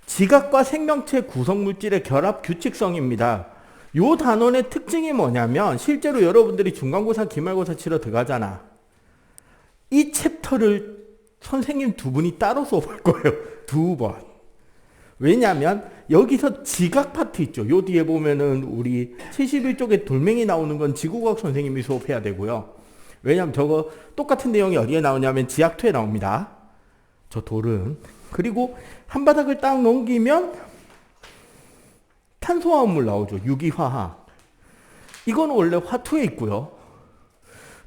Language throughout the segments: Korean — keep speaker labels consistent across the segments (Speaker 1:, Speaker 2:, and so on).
Speaker 1: 지각과 생명체 구성물질의 결합 규칙성입니다. 요 단원의 특징이 뭐냐면 실제로 여러분들이 중간고사, 기말고사 치러 들어가잖아. 이 챕터를 선생님 두 분이 따로 수업할 거예요. 두 번. 왜냐하면 여기서 지각 파트 있죠. 요 뒤에 보면은 우리 71쪽에 돌멩이 나오는 건 지구과학 선생님이 수업해야 되고요. 왜냐하면 저거 똑같은 내용이 어디에 나오냐면 지학투에 나옵니다. 저 돌은. 그리고 한 바닥을 딱 넘기면 탄소화합물 나오죠. 유기화학. 이건 원래 화투에 있고요.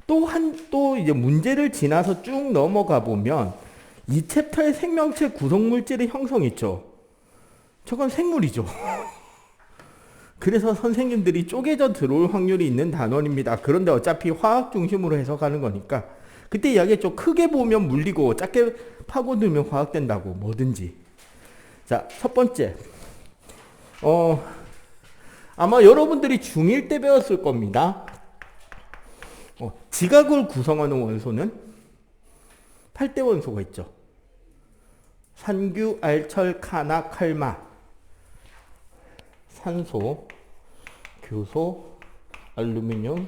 Speaker 1: 또 이제 문제를 지나서 쭉 넘어가 보면 이 챕터의 생명체 구성물질의 형성 있죠. 저건 생물이죠. 그래서 선생님들이 쪼개져 들어올 확률이 있는 단원입니다. 그런데 어차피 화학 중심으로 해석하는 거니까 그때 이야기했죠. 크게 보면 물리고 작게 파고들면 화학된다고. 뭐든지. 자, 첫 번째. 아마 여러분들이 중1 때 배웠을 겁니다. 지각을 구성하는 원소는 8대 원소가 있죠. 산규, 알철, 카나, 칼마. 산소, 규소, 알루미늄,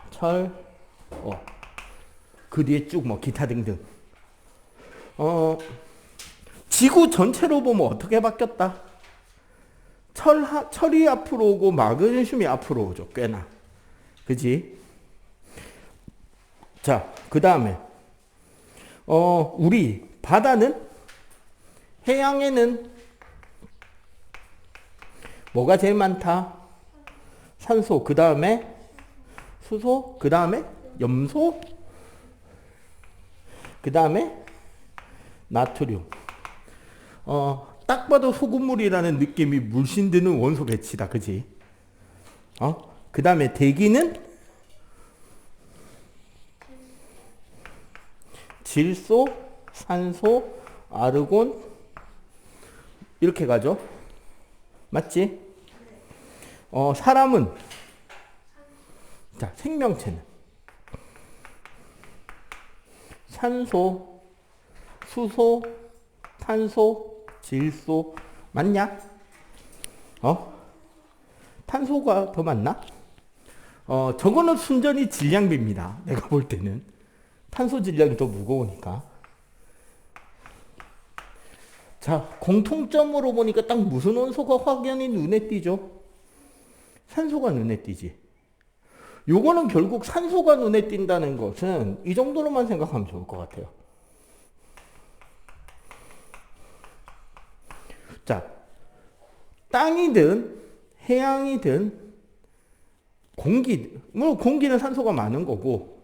Speaker 1: 철, 그 뒤에 쭉 뭐 기타 등등. 지구 전체로 보면 어떻게 바뀌었다? 철이 앞으로 오고 마그네슘이 앞으로 오죠. 꽤나. 그지? 자, 그 다음에 우리 바다는 해양에는 뭐가 제일 많다? 산소, 그 다음에 수소, 그 다음에 염소, 그 다음에 나트륨. 딱 봐도 소금물이라는 느낌이 물씬 드는 원소 배치다. 그지? 그 다음에 대기는 질소, 산소, 아르곤 이렇게 가죠. 맞지? 사람은 자, 생명체는 산소, 수소, 탄소, 질소 맞냐? 탄소가 더 많나? 저거는 순전히 질량비입니다. 내가 볼 때는 탄소 질량이 더 무거우니까. 자, 공통점으로 보니까 딱 무슨 원소가 확연히 눈에 띄죠? 산소가 눈에 띄지. 요거는 결국 산소가 눈에 띈다는 것은 이 정도로만 생각하면 좋을 것 같아요. 자, 땅이든 해양이든 물론 공기는 산소가 많은 거고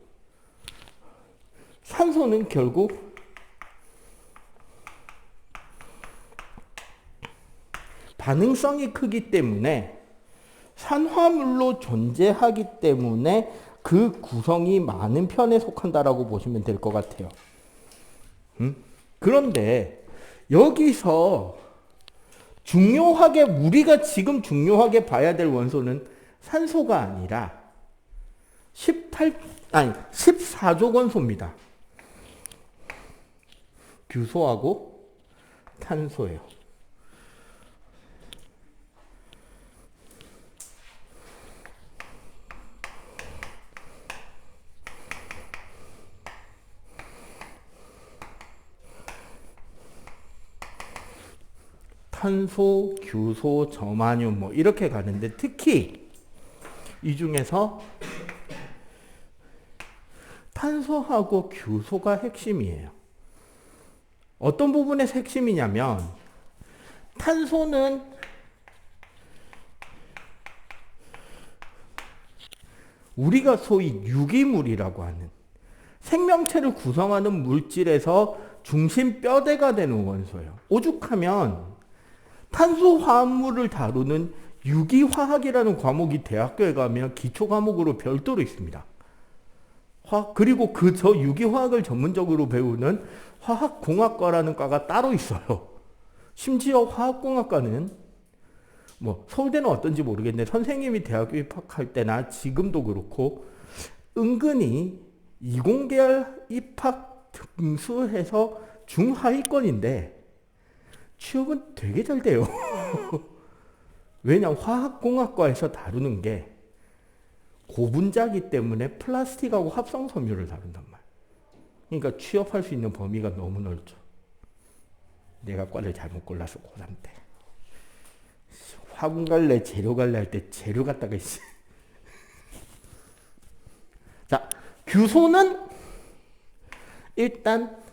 Speaker 1: 산소는 결국 반응성이 크기 때문에 산화물로 존재하기 때문에 그 구성이 많은 편에 속한다라고 보시면 될 것 같아요. 그런데 여기서 우리가 지금 중요하게 봐야 될 원소는 산소가 아니라 14조 원소입니다. 규소하고 탄소예요. 탄소, 규소, 저마늄 뭐 이렇게 가는데 특히 이 중에서 탄소하고 규소가 핵심이에요. 어떤 부분에서 핵심이냐면 탄소는 우리가 소위 유기물이라고 하는 생명체를 구성하는 물질에서 중심 뼈대가 되는 원소예요. 오죽하면 탄소 화합물을 다루는 유기화학이라는 과목이 대학교에 가면 기초 과목으로 별도로 있습니다. 그리고 저 유기화학을 전문적으로 배우는 화학공학과라는 과가 따로 있어요. 심지어 화학공학과는 뭐 서울대는 어떤지 모르겠는데 선생님이 대학교 입학할 때나 지금도 그렇고 은근히 이공계열 입학 등수해서 중하위권인데 취업은 되게 잘 돼요. 왜냐, 화학공학과에서 다루는 게 고분자기 때문에 플라스틱하고 합성 섬유를 다룬단 말이에요. 그러니까 취업할 수 있는 범위가 너무 넓죠. 내가 과를 잘못 골라서 고3 때 화분 갈래, 재료 갈래 할 때 재료 갖다가 있어. 자, 규소는 일단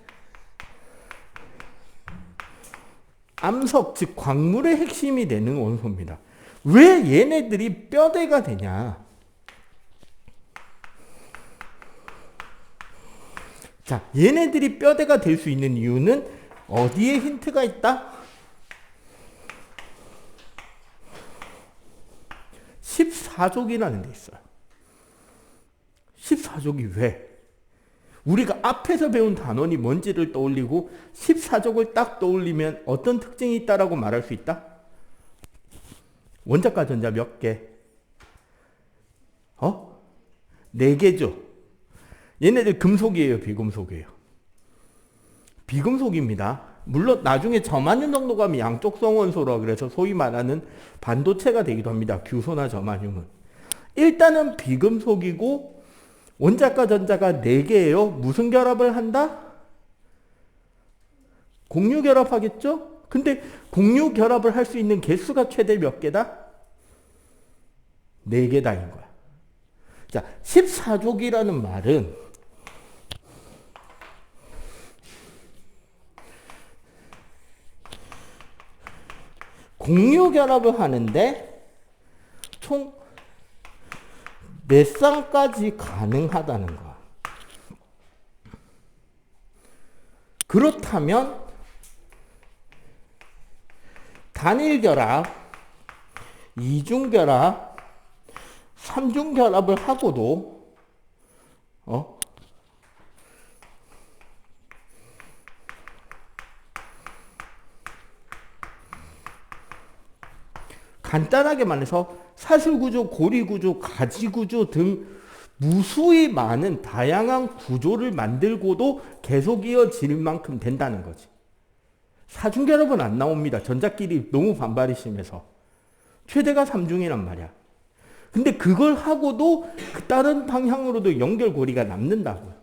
Speaker 1: 암석, 즉 광물의 핵심이 되는 원소입니다. 왜 얘네들이 뼈대가 되냐? 자, 얘네들이 뼈대가 될 수 있는 이유는 어디에 힌트가 있다? 14족이라는 데 있어요. 14족이 왜? 우리가 앞에서 배운 단원이 뭔지를 떠올리고 14족을 딱 떠올리면 어떤 특징이 있다라고 말할 수 있다? 원자과 전자 몇 개? 4개죠. 얘네들 금속이에요, 비금속이에요? 비금속입니다. 물론 나중에 저만륨 정도 가면 양쪽성 원소라 그래서 소위 말하는 반도체가 되기도 합니다. 규소나 저만륨은. 일단은 비금속이고 원자과 전자가 4개예요. 무슨 결합을 한다? 공유 결합하겠죠? 근데 공유 결합을 할 수 있는 개수가 최대 몇 개다? 4개다인 거야. 자, 14족이라는 말은 공유 결합을 하는데 총 몇 쌍까지 가능하다는 거야. 그렇다면 단일 결합, 이중 결합, 삼중 결합을 하고도 간단하게 말해서 사슬구조, 고리구조, 가지구조 등 무수히 많은 다양한 구조를 만들고도 계속 이어질 만큼 된다는 거지. 사중결합은 안 나옵니다. 전자끼리 너무 반발이 심해서. 최대가 3중이란 말이야. 근데 그걸 하고도 다른 방향으로도 연결고리가 남는다고요.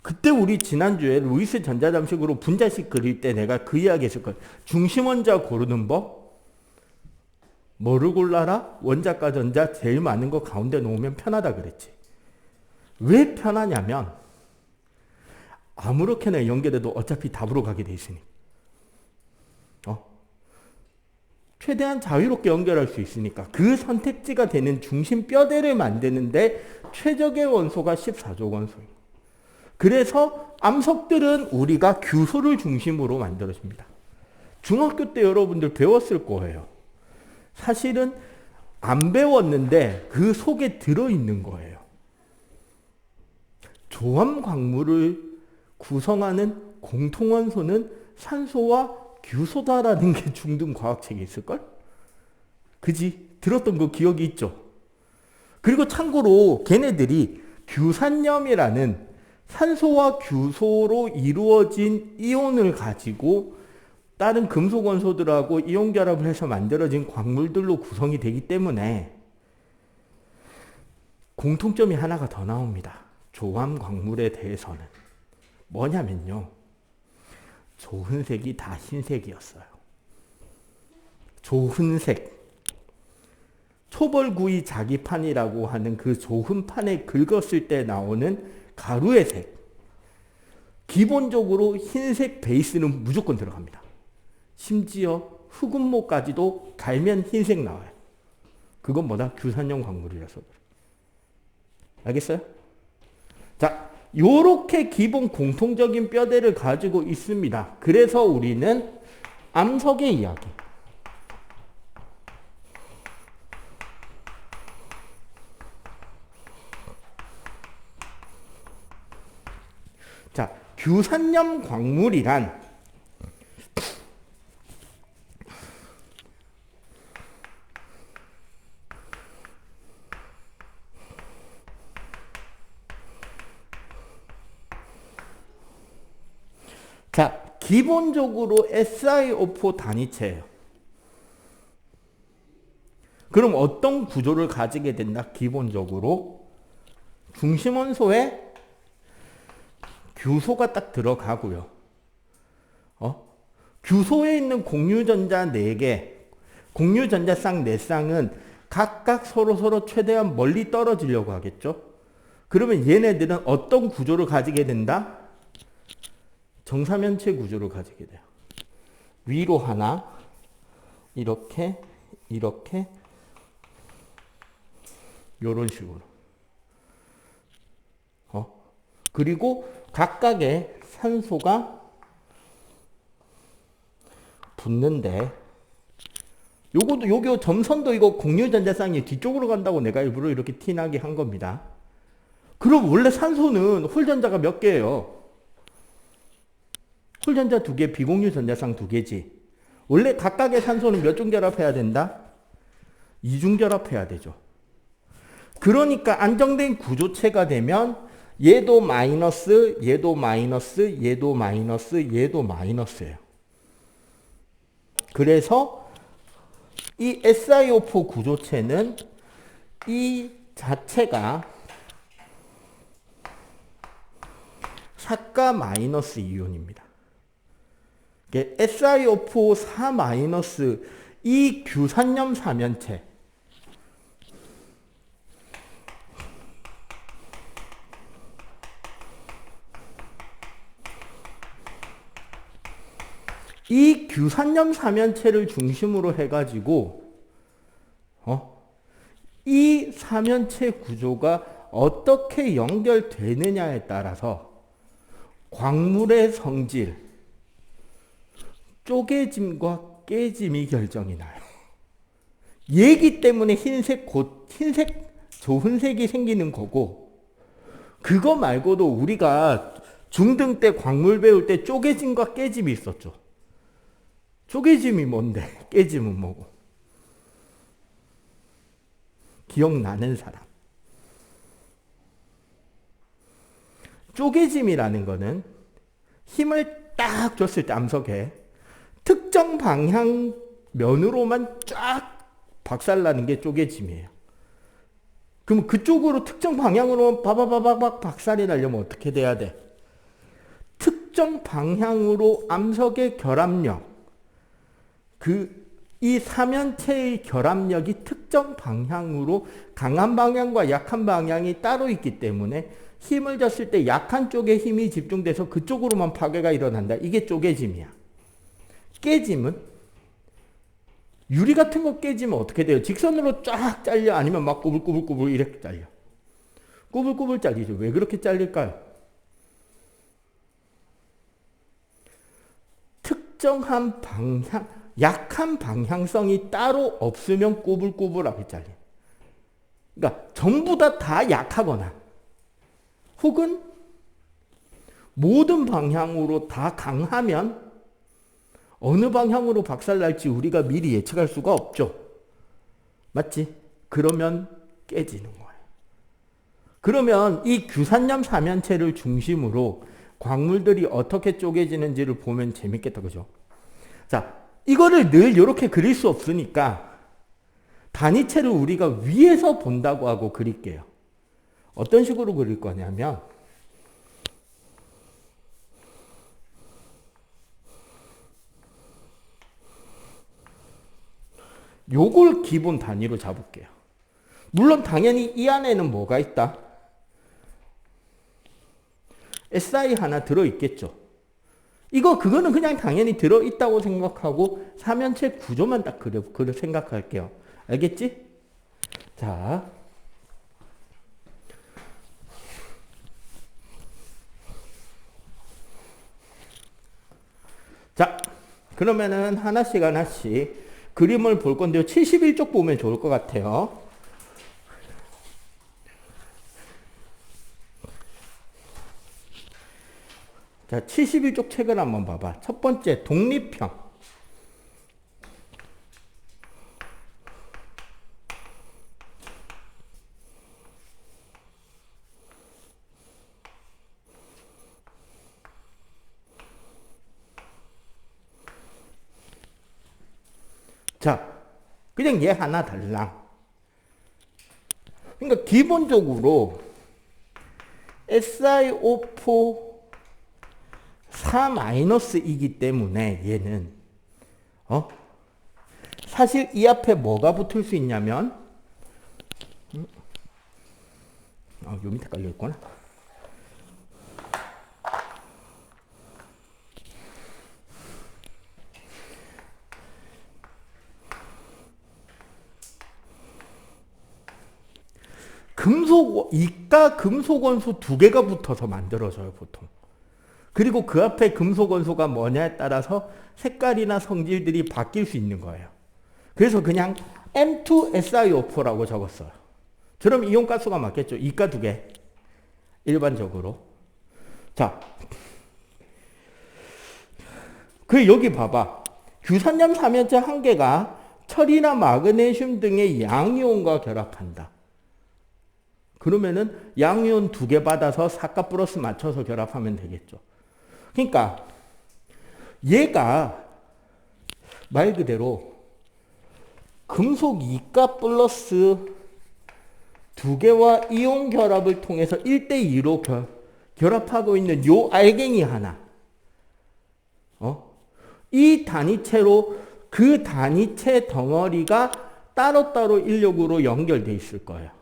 Speaker 1: 그때 우리 지난주에 루이스 전자잠식으로 분자식 그릴 때 내가 그 이야기 했을 거예요. 중심원자 고르는 법. 뭐를 골라라? 원자과 전자 제일 많은 거 가운데 놓으면 편하다 그랬지. 왜 편하냐면 아무렇게나 연결해도 어차피 답으로 가게 돼 있으니. 최대한 자유롭게 연결할 수 있으니까 그 선택지가 되는 중심 뼈대를 만드는데 최적의 원소가 14족 원소예요. 그래서 암석들은 우리가 규소를 중심으로 만들어집니다. 중학교 때 여러분들 배웠을 거예요. 사실은 안 배웠는데 그 속에 들어있는 거예요. 조암 광물을 구성하는 공통원소는 산소와 규소다라는 게 중등 과학책에 있을걸? 그지? 들었던 거 기억이 있죠? 그리고 참고로 걔네들이 규산염이라는 산소와 규소로 이루어진 이온을 가지고 다른 금속 원소들하고 이온 결합을 해서 만들어진 광물들로 구성이 되기 때문에 공통점이 하나가 더 나옵니다. 조암 광물에 대해서는 뭐냐면요. 조흔색이 다 흰색이었어요. 조흔색. 초벌구이 자기판이라고 하는 그 조흔판에 긁었을 때 나오는 가루의 색. 기본적으로 흰색 베이스는 무조건 들어갑니다. 심지어 흑운모까지도 갈면 흰색 나와요. 그건 뭐다? 규산염 광물이라서. 알겠어요? 자, 요렇게 기본 공통적인 뼈대를 가지고 있습니다. 그래서 우리는 암석의 이야기. 자, 규산염 광물이란 기본적으로 SiO4 단위체예요. 그럼 어떤 구조를 가지게 된다? 기본적으로 중심원소에 규소가 딱 들어가고요. 규소에 있는 공유전자 4개, 공유전자쌍 4쌍은 각각 서로 최대한 멀리 떨어지려고 하겠죠. 그러면 얘네들은 어떤 구조를 가지게 된다? 정사면체 구조를 가지게 돼요. 위로 하나, 이렇게 요런 식으로. 그리고 각각의 산소가 붙는데, 요거 점선도 이거 공유전자쌍이 뒤쪽으로 간다고 내가 일부러 이렇게 티나게 한 겁니다. 그럼 원래 산소는 홀전자가 몇 개예요? 홀전자 2개, 비공유전자쌍 2개지. 원래 각각의 산소는 몇 중 결합해야 된다? 2중 결합해야 되죠. 그러니까 안정된 구조체가 되면 얘도 마이너스, 얘도 마이너스, 얘도 마이너스, 얘도 마이너스예요. 그래서 이 SiO4 구조체는 이 자체가 사가 마이너스 이온입니다. SiO4 4 마이너스 이 규산염 사면체, 이 규산염 사면체를 중심으로 해가지고 이 사면체 구조가 어떻게 연결되느냐에 따라서 광물의 성질, 쪼개짐과 깨짐이 결정이 나요. 얘기 때문에 흰색 조흔색이 생기는 거고, 그거 말고도 우리가 중등 때 광물 배울 때 쪼개짐과 깨짐이 있었죠. 쪼개짐이 뭔데? 깨짐은 뭐고? 기억나는 사람. 쪼개짐이라는 거는 힘을 딱 줬을 때 암석에 특정 방향 면으로만 쫙 박살나는 게 쪼개짐이에요. 그럼 그쪽으로 특정 방향으로 바바바박 박살이 나려면 어떻게 돼야 돼? 특정 방향으로 암석의 결합력, 이 사면체의 결합력이 특정 방향으로 강한 방향과 약한 방향이 따로 있기 때문에 힘을 줬을 때 약한 쪽에 힘이 집중돼서 그쪽으로만 파괴가 일어난다. 이게 쪼개짐이야. 깨짐은 유리 같은 거 깨지면 어떻게 돼요? 직선으로 쫙 잘려? 아니면 막 꾸불꾸불꾸불 이렇게 잘려? 꾸불꾸불 잘리죠. 왜 그렇게 잘릴까요? 특정한 방향, 약한 방향성이 따로 없으면 꾸불꾸불하게 잘려. 그러니까 전부 다 약하거나 혹은 모든 방향으로 다 강하면 어느 방향으로 박살날지 우리가 미리 예측할 수가 없죠. 맞지? 그러면 깨지는 거예요. 그러면 이 규산염 사면체를 중심으로 광물들이 어떻게 쪼개지는지를 보면 재밌겠다. 그죠? 자, 이거를 늘 이렇게 그릴 수 없으니까 단위체를 우리가 위에서 본다고 하고 그릴게요. 어떤 식으로 그릴 거냐면 요걸 기본 단위로 잡을게요. 물론 당연히 이 안에는 뭐가 있다? SI 하나 들어있겠죠. 그거는 그냥 당연히 들어있다고 생각하고 사면체 구조만 딱 그려 생각할게요. 알겠지? 자. 자, 그러면은 하나씩 그림을 볼 건데요. 71쪽 보면 좋을 것 같아요. 자, 71쪽 책을 한번 봐봐. 첫 번째, 독립형. 자, 그냥 얘 하나 달랑. 그러니까 기본적으로 SiO4 4-이기 때문에 얘는 사실 이 앞에 뭐가 붙을 수 있냐면 요 밑에 깔려 있구나. 이가 금속 원소 두 개가 붙어서 만들어져요, 보통. 그리고 그 앞에 금속 원소가 뭐냐에 따라서 색깔이나 성질들이 바뀔 수 있는 거예요. 그래서 그냥 M2SiO4라고 적었어요. 그럼 이온가스가 맞겠죠? 이가 두 개. 일반적으로. 자. 여기 봐봐. 규산염 3연체 한 개가 철이나 마그네슘 등의 양이온과 결합한다. 그러면은 양이온 두 개 받아서 사가 플러스 맞춰서 결합하면 되겠죠. 그러니까 얘가 말 그대로 금속 이가 플러스 두 개와 이온 결합을 통해서 1대2로 결합하고 있는 요 알갱이 하나. 이 단위체로 그 단위체 덩어리가 따로따로 인력으로 연결돼 있을 거예요.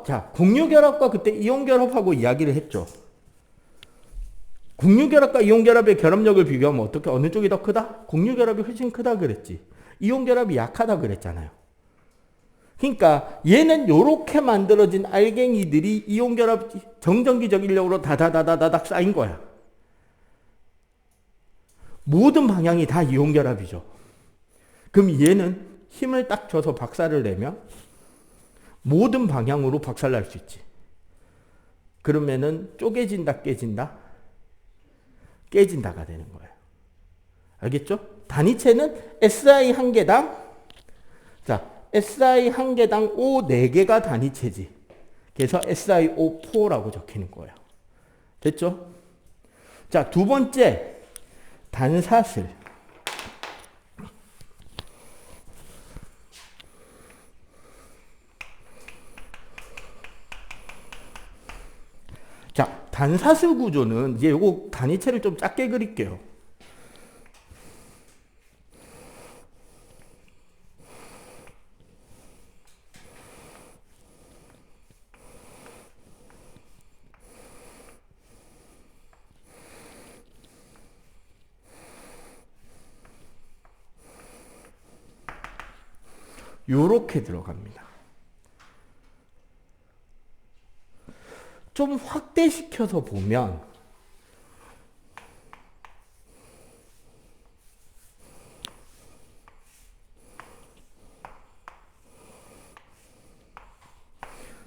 Speaker 1: 자, 공유결합과 그때 이온결합하고 이야기를 했죠. 공유결합과 이온결합의 결합력을 비교하면 어느 쪽이 더 크다? 공유결합이 훨씬 크다 그랬지. 이온결합이 약하다 그랬잖아요. 그러니까 얘는 요렇게 만들어진 알갱이들이 이온결합 정전기적 인력으로 다다다다닥 쌓인 거야. 모든 방향이 다 이온결합이죠. 그럼 얘는 힘을 딱 줘서 박살을 내면 모든 방향으로 박살날 수 있지. 그러면은 쪼개진다, 깨진다? 깨진다가 되는 거예요. 알겠죠? 단위체는 Si 한 개당, 자, Si 한 개당 O 4개가 단위체지. 그래서 SiO4라고 적히는 거예요. 됐죠? 자, 두 번째, 단사슬. 자, 단사슬 구조는 이제 요거 단위체를 좀 작게 그릴게요. 요렇게 들어갑니다. 좀 확대시켜서 보면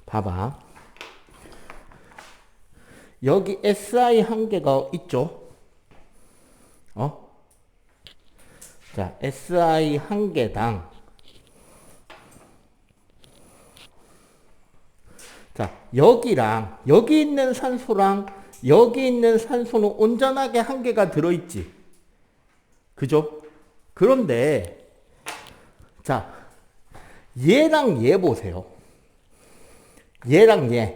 Speaker 1: 봐봐. 여기 Si 한 개가 있죠? 자, Si 한 개당 자, 여기랑 여기 있는 산소랑 여기 있는 산소는 온전하게 한 개가 들어있지. 그죠? 그런데 자, 얘랑 얘 보세요. 얘랑 얘.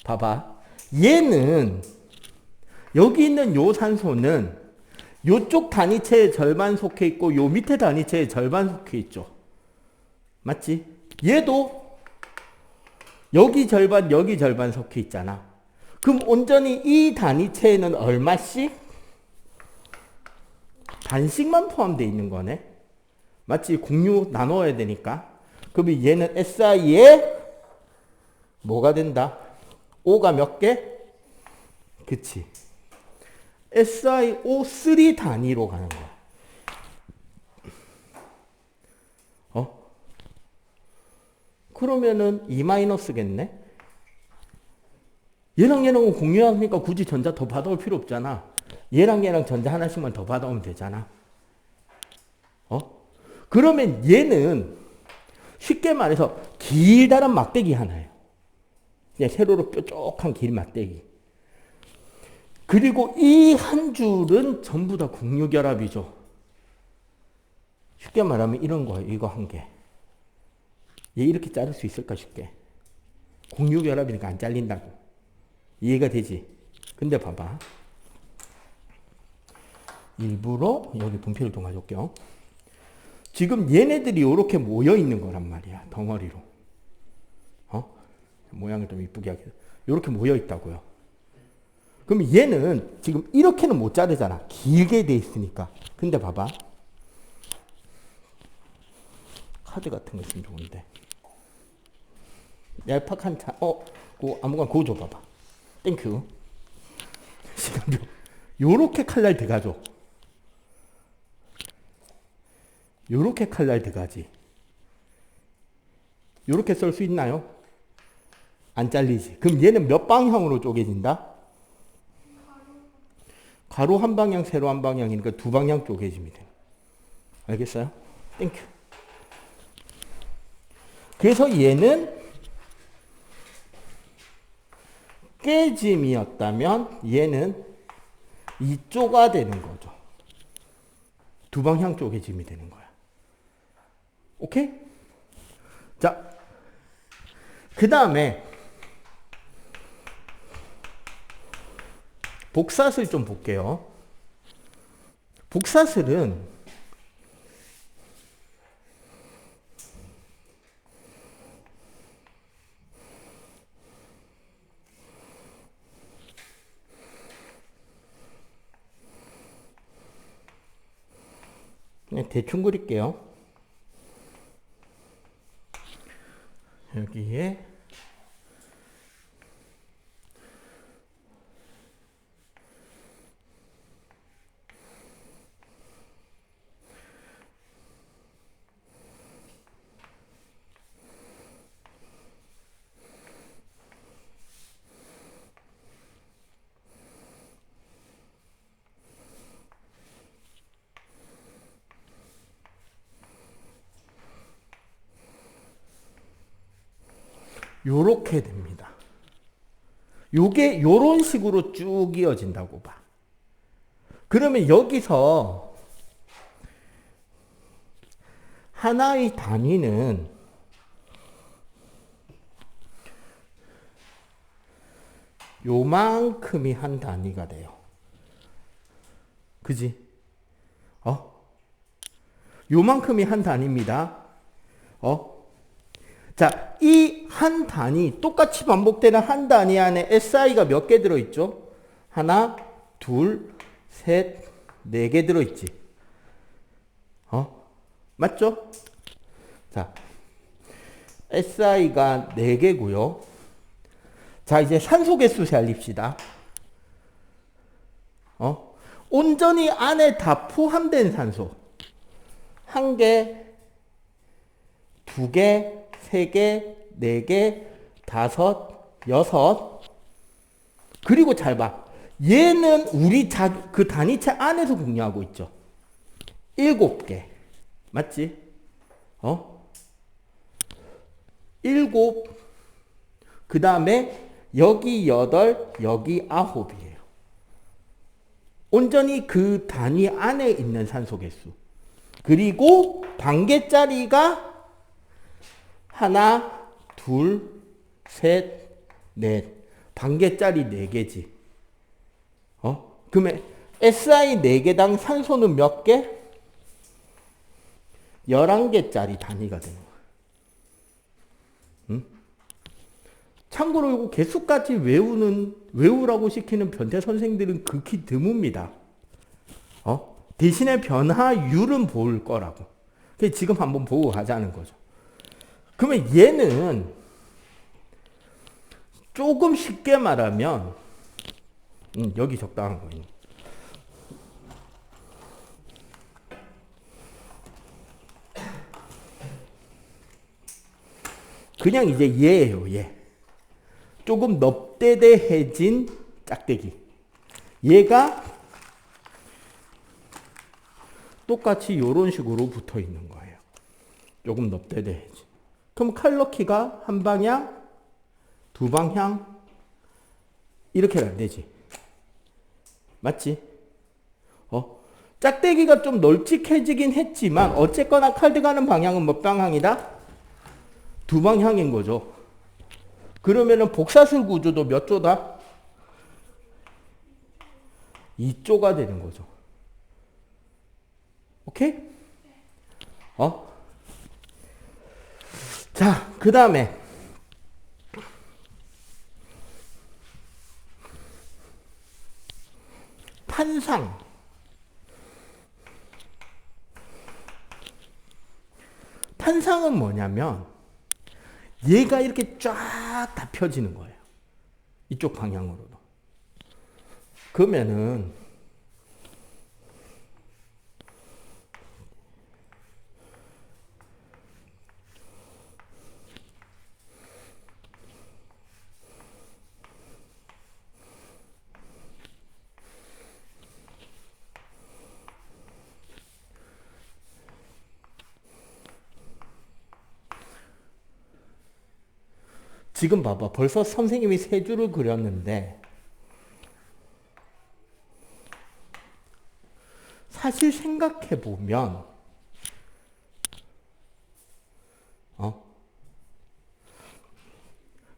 Speaker 1: 봐봐. 얘는 여기 있는 요 산소는 요쪽 단위체의 절반 속해 있고 요 밑에 단위체의 절반 속해 있죠. 맞지? 얘도 여기 절반 여기 절반 속해 있잖아. 그럼 온전히 이 단위체에는 얼마씩? 반씩만 포함되어 있는 거네. 맞지? 공유 나눠야 되니까. 그럼 얘는 SI에 뭐가 된다? O가 몇 개? 그치. SiO3 단위로 가는 거야. 그러면은 2-겠네? 얘랑 얘랑은 공유하니까 굳이 전자 더 받아올 필요 없잖아. 얘랑 얘랑 전자 하나씩만 더 받아오면 되잖아. 그러면 얘는 쉽게 말해서 길다란 막대기 하나예요. 그냥 세로로 뾰족한 긴 막대기. 그리고 이 한 줄은 전부 다 공유결합이죠. 쉽게 말하면 이런 거예요. 이거 한 개. 얘 이렇게 자를 수 있을까 쉽게. 공유결합이니까 안 잘린다고. 이해가 되지? 근데 봐봐. 일부러 여기 분필을 좀 가져올게요. 지금 얘네들이 이렇게 모여 있는 거란 말이야. 덩어리로. 모양을 좀 이쁘게 하게. 이렇게 모여 있다고요. 그럼 얘는 지금 이렇게는 못 자르잖아. 길게 돼 있으니까. 근데 봐봐. 카드 같은 거 있으면 좋은데. 얄팍한 아무거나 그거 줘봐봐. 땡큐. 시간표. 요렇게 칼날 들어가죠. 요렇게 칼날 들어가지. 요렇게 쓸 수 있나요? 안 잘리지. 그럼 얘는 몇 방향으로 쪼개진다? 가로 한 방향, 세로 한 방향이니까 두 방향 쪼개집니다. 알겠어요? 땡큐. 그래서 얘는 깨짐이었다면 얘는 이쪽가 되는 거죠. 두 방향 쪼개짐이 되는 거야. 오케이? 자, 그 다음에 복사슬 좀 볼게요. 복사슬은 그냥 대충 그릴게요. 여기에 요렇게 됩니다. 요게 요런 식으로 쭉 이어진다고 봐. 그러면 여기서 하나의 단위는 요만큼이 한 단위가 돼요. 그지? 요만큼이 한 단위입니다. 자, 이 한 단위, 똑같이 반복되는 한 단위 안에 SI가 몇 개 들어있죠? 하나, 둘, 셋, 네 개 들어있지. 맞죠? 자, SI가 4개고요. 자, 이제 산소 개수 살립시다. 온전히 안에 다 포함된 산소. 1개, 2개, 3개, 4개, 5, 6. 그리고 잘 봐. 얘는 우리 그 단위체 안에서 공유하고 있죠. 7개. 맞지? 7. 그 다음에 여기 8, 여기 9이에요. 온전히 그 단위 안에 있는 산소 개수. 그리고 반개짜리가 하나, 둘, 셋, 넷. 반개짜리 4개지. 그러면 SI 4개당 산소는 몇 개? 11개짜리 단위가 되는 거야. 참고로 이거 개수까지 외우라고 시키는 변태 선생들은 극히 드뭅니다. 대신에 변화율은 볼 거라고. 그래서 지금 한번 보고 가자는 거죠. 그러면 얘는 조금 쉽게 말하면 여기 적당한 거예요. 그냥 이제 얘예요, 얘. 조금 넙대대해진 짝대기. 얘가 똑같이 이런 식으로 붙어 있는 거예요. 조금 넙대대해진. 그럼 칼로키가 한 방향, 두 방향, 이렇게는 안 되지. 맞지? 짝대기가 좀 널찍해지긴 했지만 어쨌거나 칼드 가는 방향은 몇 방향이다? 두 방향인 거죠. 그러면은 복사슬 구조도 몇 조다? 2조가 되는 거죠. 오케이? 자, 그 다음에 탄상. 탄상은 뭐냐면 얘가 이렇게 쫙 다 펴지는 거예요. 이쪽 방향으로도. 그러면은 지금 봐봐. 벌써 선생님이 세 줄을 그렸는데 사실 생각해 보면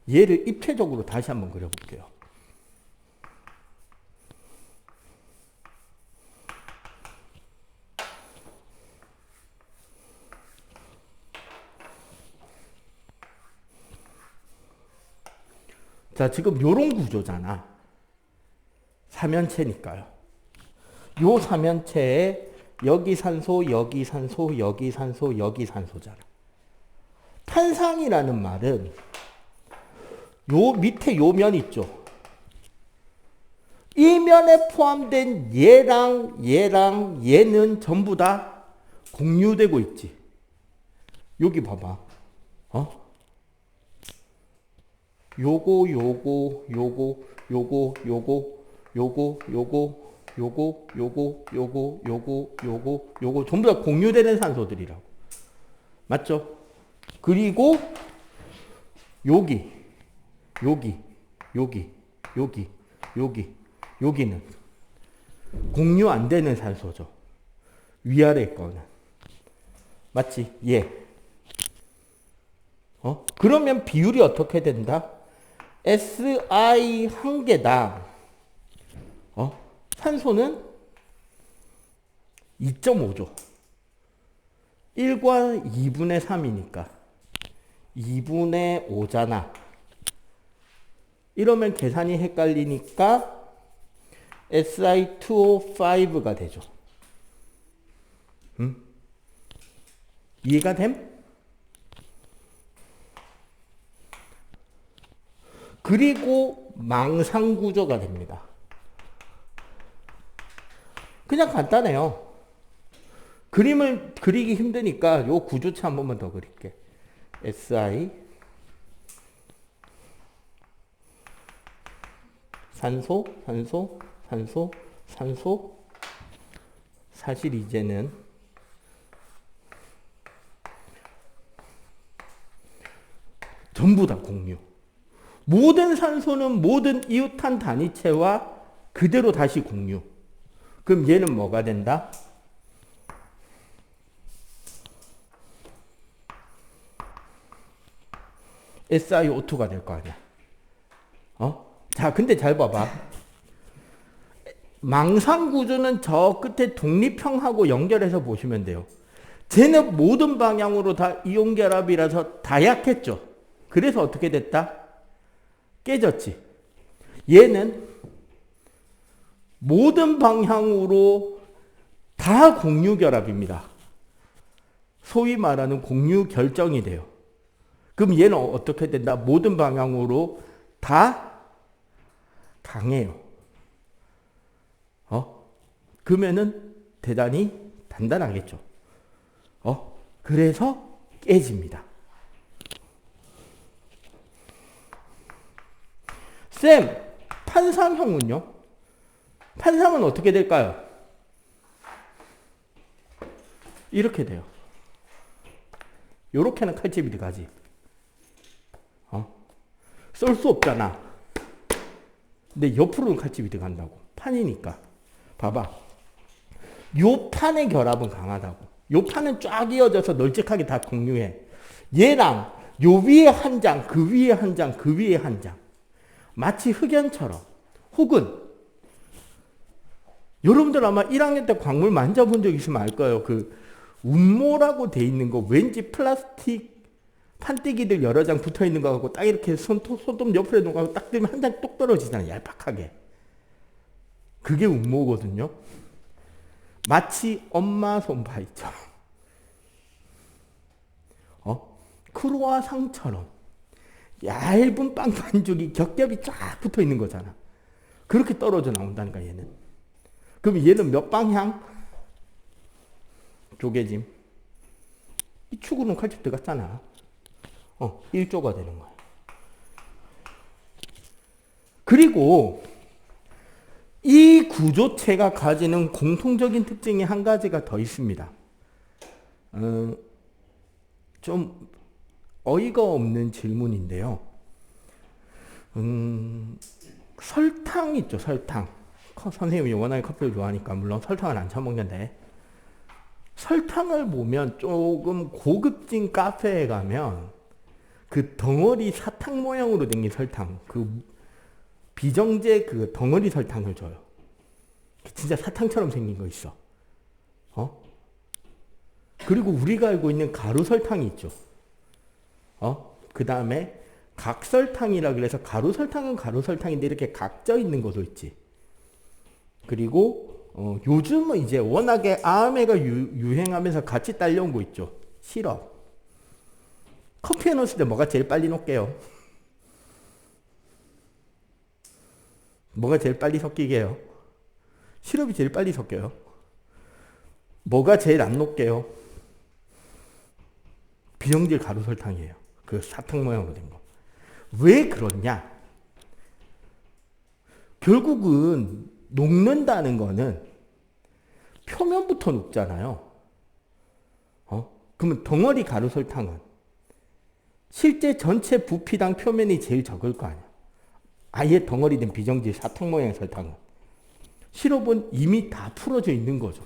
Speaker 1: 얘를 입체적으로 다시 한번 그려볼게요. 자, 지금 요런 구조잖아. 삼연체니까요. 요 삼연체에 여기 산소, 여기 산소, 여기 산소, 여기 산소잖아. 탄상이라는 말은 요 밑에 요 면 있죠. 이 면에 포함된 얘랑 얘랑 얘는 전부 다 공유되고 있지. 여기 봐봐. 요거 요거 요거 요거 요거 요거 요거 요거 요거 요거 요거 요거 요거 전부 다 공유되는 산소들이라고. 맞죠? 그리고 여기 여기 여기 여기 여기 여기는 공유 안 되는 산소죠. 위아래 거는. 맞지? 예. 그러면 비율이 어떻게 된다? SI 한 개당 산소는 2.5조. 1과 2분의 3이니까 2분의 5잖아. 이러면 계산이 헷갈리니까 SI2O5가 되죠. 이해가 됨? 그리고 망상구조가 됩니다. 그냥 간단해요. 그림을 그리기 힘드니까 요 구조차 한 번만 더 그릴게. SI 산소, 산소, 산소, 산소. 사실 이제는 전부 다 공유. 모든 산소는 모든 이웃한 단위체와 그대로 다시 공유. 그럼 얘는 뭐가 된다? SiO2가 될 거 아니야. 자, 근데 잘 봐봐. 망상 구조는 저 끝에 독립형하고 연결해서 보시면 돼요. 쟤는 모든 방향으로 다 이온 결합이라서 다 약했죠. 그래서 어떻게 됐다? 깨졌지. 얘는 모든 방향으로 다 공유 결합입니다. 소위 말하는 공유 결정이 돼요. 그럼 얘는 어떻게 된다? 모든 방향으로 다 강해요. 그러면은 대단히 단단하겠죠. 그래서 깨집니다. 쌤, 탄상형은요? 탄상은 어떻게 될까요? 이렇게 돼요. 요렇게는 칼집이 들어가지. 쏠 수 없잖아. 근데 옆으로는 칼집이 들어간다고. 판이니까. 봐봐. 요 판의 결합은 강하다고. 요 판은 쫙 이어져서 널찍하게 다 공유해. 얘랑 요 위에 한 장, 그 위에 한 장, 그 위에 한 장. 마치 흑연처럼. 혹은 여러분들 아마 1학년 때 광물 만져본 적 있으면 알 거예요. 그 운모라고 돼 있는 거 왠지 플라스틱 판때기들 여러 장 붙어 있는 거 갖고 딱 이렇게 손톱 옆으로 놓고 딱 들면 한 장 똑 떨어지잖아요. 얄팍하게. 그게 운모거든요. 마치 엄마 손바위처럼. 크로아상처럼. 얇은 빵 반죽이 겹겹이 쫙 붙어 있는 거잖아. 그렇게 떨어져 나온다니까 얘는. 그럼 얘는 몇 방향? 쪼개짐. 이 축으로는 칼집 들어갔잖아. 1조가 되는 거야. 그리고 이 구조체가 가지는 공통적인 특징이 한 가지가 더 있습니다. 좀 어이가 없는 질문인데요. 설탕 있죠, 설탕. 선생님이 워낙에 커피를 좋아하니까 물론 설탕을 안 처먹는데 설탕을 보면 조금 고급진 카페에 가면 그 덩어리 사탕 모양으로 생긴 설탕, 그 비정제 그 덩어리 설탕을 줘요. 진짜 사탕처럼 생긴 거 있어. 그리고 우리가 알고 있는 가루 설탕이 있죠. 그 다음에 각설탕이라 그래서 가루 설탕은 가루 설탕인데 이렇게 각져 있는 것도 있지. 그리고 요즘은 이제 워낙에 아메가 유행하면서 같이 딸려온 거 있죠. 시럽. 커피에 넣었을 때 뭐가 제일 빨리 녹게요? 뭐가 제일 빨리 섞이게 해요? 시럽이 제일 빨리 섞여요. 뭐가 제일 안 녹게요? 비정제 가루 설탕이에요. 그 사탕 모양으로 된 거. 왜 그러냐? 결국은 녹는다는 거는 표면부터 녹잖아요. 그러면 덩어리 가루 설탕은 실제 전체 부피당 표면이 제일 적을 거 아니야. 아예 덩어리 된 비정제 사탕 모양의 설탕은. 시럽은 이미 다 풀어져 있는 거죠.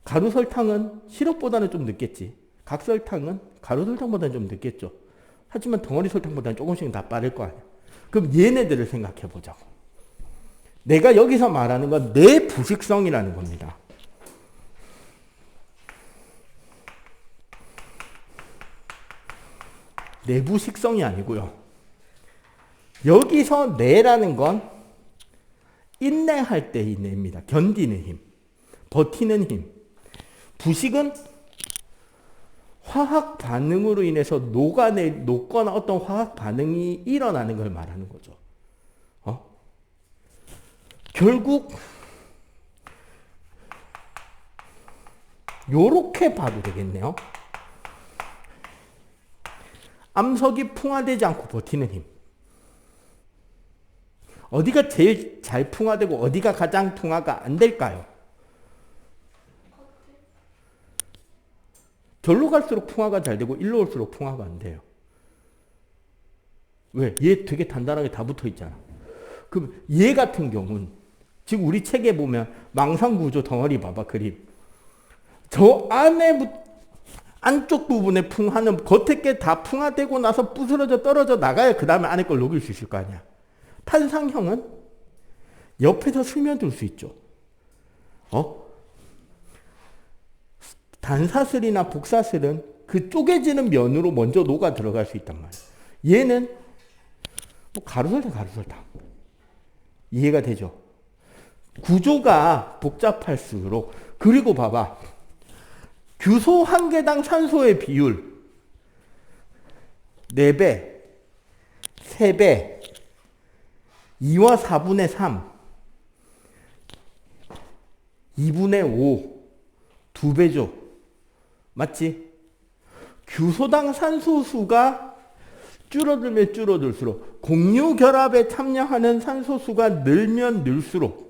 Speaker 1: 가루 설탕은 시럽보다는 좀 늦겠지. 각설탕은 가루 설탕보다는 좀 늦겠죠. 하지만 덩어리 설탕보다는 조금씩은 다 빠를 거 아니야. 그럼 얘네들을 생각해 보자고. 내가 여기서 말하는 건 내부식성이라는 겁니다. 내부식성이 아니고요. 여기서 내라는 건 인내할 때의 내입니다. 견디는 힘, 버티는 힘. 부식은 화학 반응으로 인해서 녹거나 어떤 화학 반응이 일어나는 걸 말하는 거죠. 결국 요렇게 봐도 되겠네요. 암석이 풍화되지 않고 버티는 힘. 어디가 제일 잘 풍화되고 어디가 가장 풍화가 안 될까요? 절로 갈수록 풍화가 잘 되고 일로 올수록 풍화가 안 돼요. 왜? 얘 되게 단단하게 다 붙어 있잖아. 그럼 얘 같은 경우는 지금 우리 책에 보면 망상구조 덩어리 봐봐, 그림. 저 안쪽 부분에 풍화는 겉에 게 다 풍화되고 나서 부스러져 떨어져 나가야 그 다음에 안에 걸 녹일 수 있을 거 아니야. 탄상형은 옆에서 스며들 수 있죠. 단사슬이나 복사슬은 그 쪼개지는 면으로 먼저 녹아 들어갈 수 있단 말이야. 얘는 뭐 가루설탕. 이해가 되죠? 구조가 복잡할수록. 그리고 봐봐. 규소 한 개당 산소의 비율 4배, 3배, 2와 4분의 3, 2분의 5, 2배죠. 맞지? 규소당 산소수가 줄어들면 줄어들수록 공유결합에 참여하는 산소수가 늘면 늘수록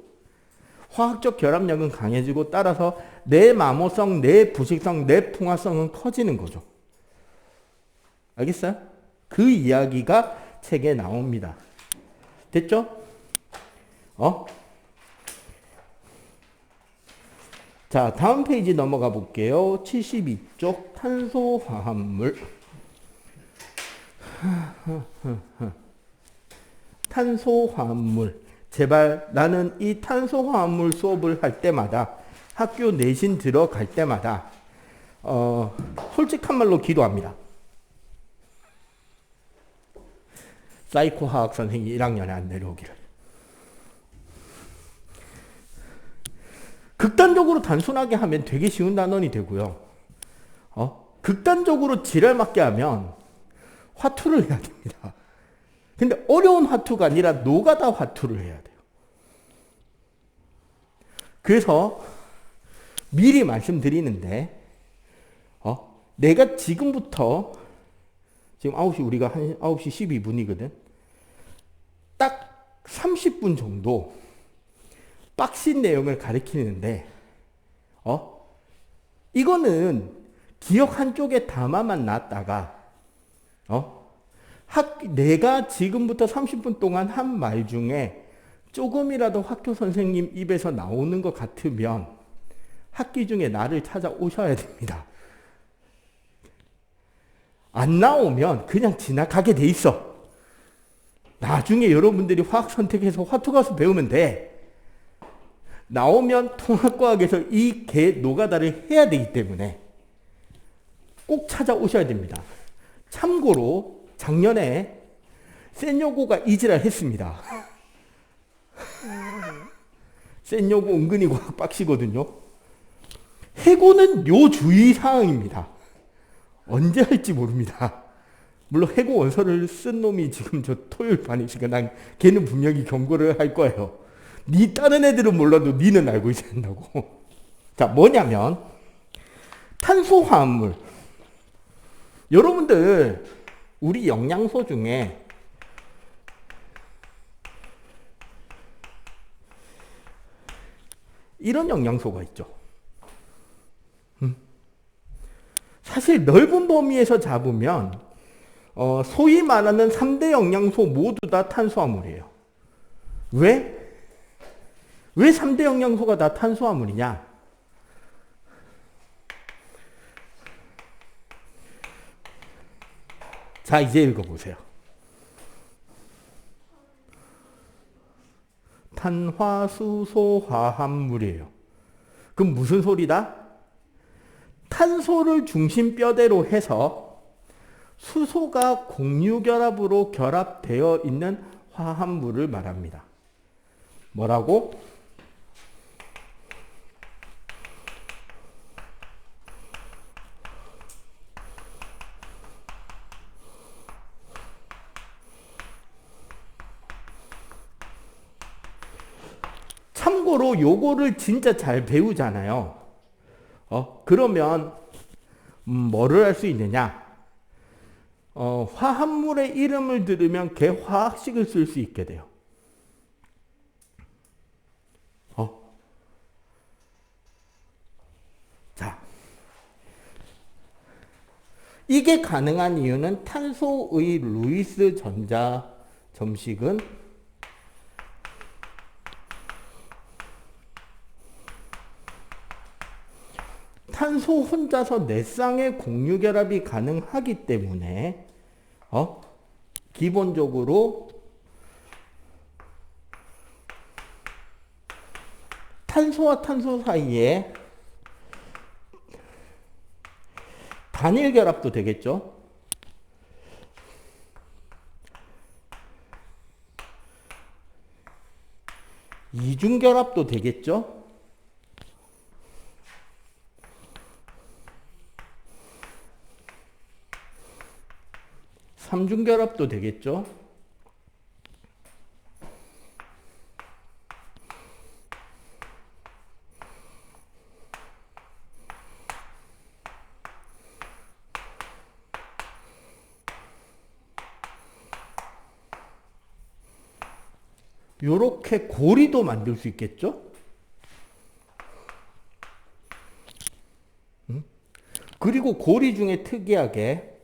Speaker 1: 화학적 결합력은 강해지고 따라서 내 마모성, 내 부식성, 내 풍화성은 커지는 거죠. 알겠어요? 그 이야기가 책에 나옵니다. 됐죠? 자, 다음 페이지 넘어가 볼게요. 72쪽 탄소화합물. 탄소화합물. 제발 나는 이 탄소화합물 수업을 할 때마다 학교 내신 들어갈 때마다 솔직한 말로 기도합니다. 사이코화학 선생님이 1학년에 안 내려오기를. 극단적으로 단순하게 하면 되게 쉬운 단원이 되고요. 극단적으로 지랄 맞게 하면 화투를 해야 됩니다. 근데 어려운 화투가 아니라 노가다 화투를 해야 돼요. 그래서 미리 말씀드리는데 내가 지금부터 지금 9시 우리가 한 9시 12분이거든. 딱 30분 정도 빡신 내용을 가르치는데 이거는 기억 한쪽에 담아만 놨다가 내가 지금부터 30분 동안 한 말 중에 조금이라도 학교 선생님 입에서 나오는 것 같으면 학기 중에 나를 찾아오셔야 됩니다. 안 나오면 그냥 지나가게 돼 있어. 나중에 여러분들이 화학 선택해서 화투 가서 배우면 돼. 나오면 통합과학에서 이 개 노가다를 해야 되기 때문에 꼭 찾아오셔야 됩니다. 참고로 작년에 센요고가 이지랄 했습니다. 센요고 은근히 과학 빡시거든요. 해고는 요 주의사항입니다. 언제 할지 모릅니다. 물론 해고 원서를 쓴 놈이 지금 저 토요일 반이니까 난 걔는 분명히 경고를 할 거예요. 니 다른 애들은 몰라도 니는 알고 있어야 된다고. 자, 뭐냐면 탄소화합물. 여러분들 우리 영양소 중에 이런 영양소가 있죠. 사실 넓은 범위에서 잡으면 소위 말하는 3대 영양소 모두 다 탄수화물이에요. 왜 3대 영양소가 다 탄수화물이냐? 자, 이제 읽어보세요. 탄화수소화합물이에요. 그럼 무슨 소리다? 탄소를 중심뼈대로 해서 수소가 공유결합으로 결합되어 있는 화합물을 말합니다. 뭐라고? 참고로 요거를 진짜 잘 배우잖아요. 그러면 뭐를 할 수 있느냐? 화합물의 이름을 들으면 걔 화학식을 쓸 수 있게 돼요. 자, 이게 가능한 이유는 탄소의 루이스 전자 점식은 탄소 혼자서 4쌍의 공유 결합이 가능하기 때문에 기본적으로 탄소와 탄소 사이에 단일 결합도 되겠죠. 이중 결합도 되겠죠. 삼중 결합도 되겠죠. 요렇게 고리도 만들 수 있겠죠? 그리고 고리 중에 특이하게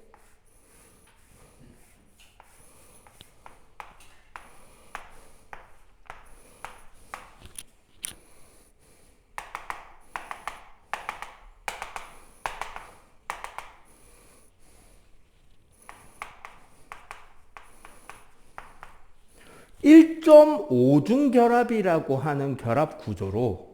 Speaker 1: 2.5중 결합이라고 하는 결합 구조로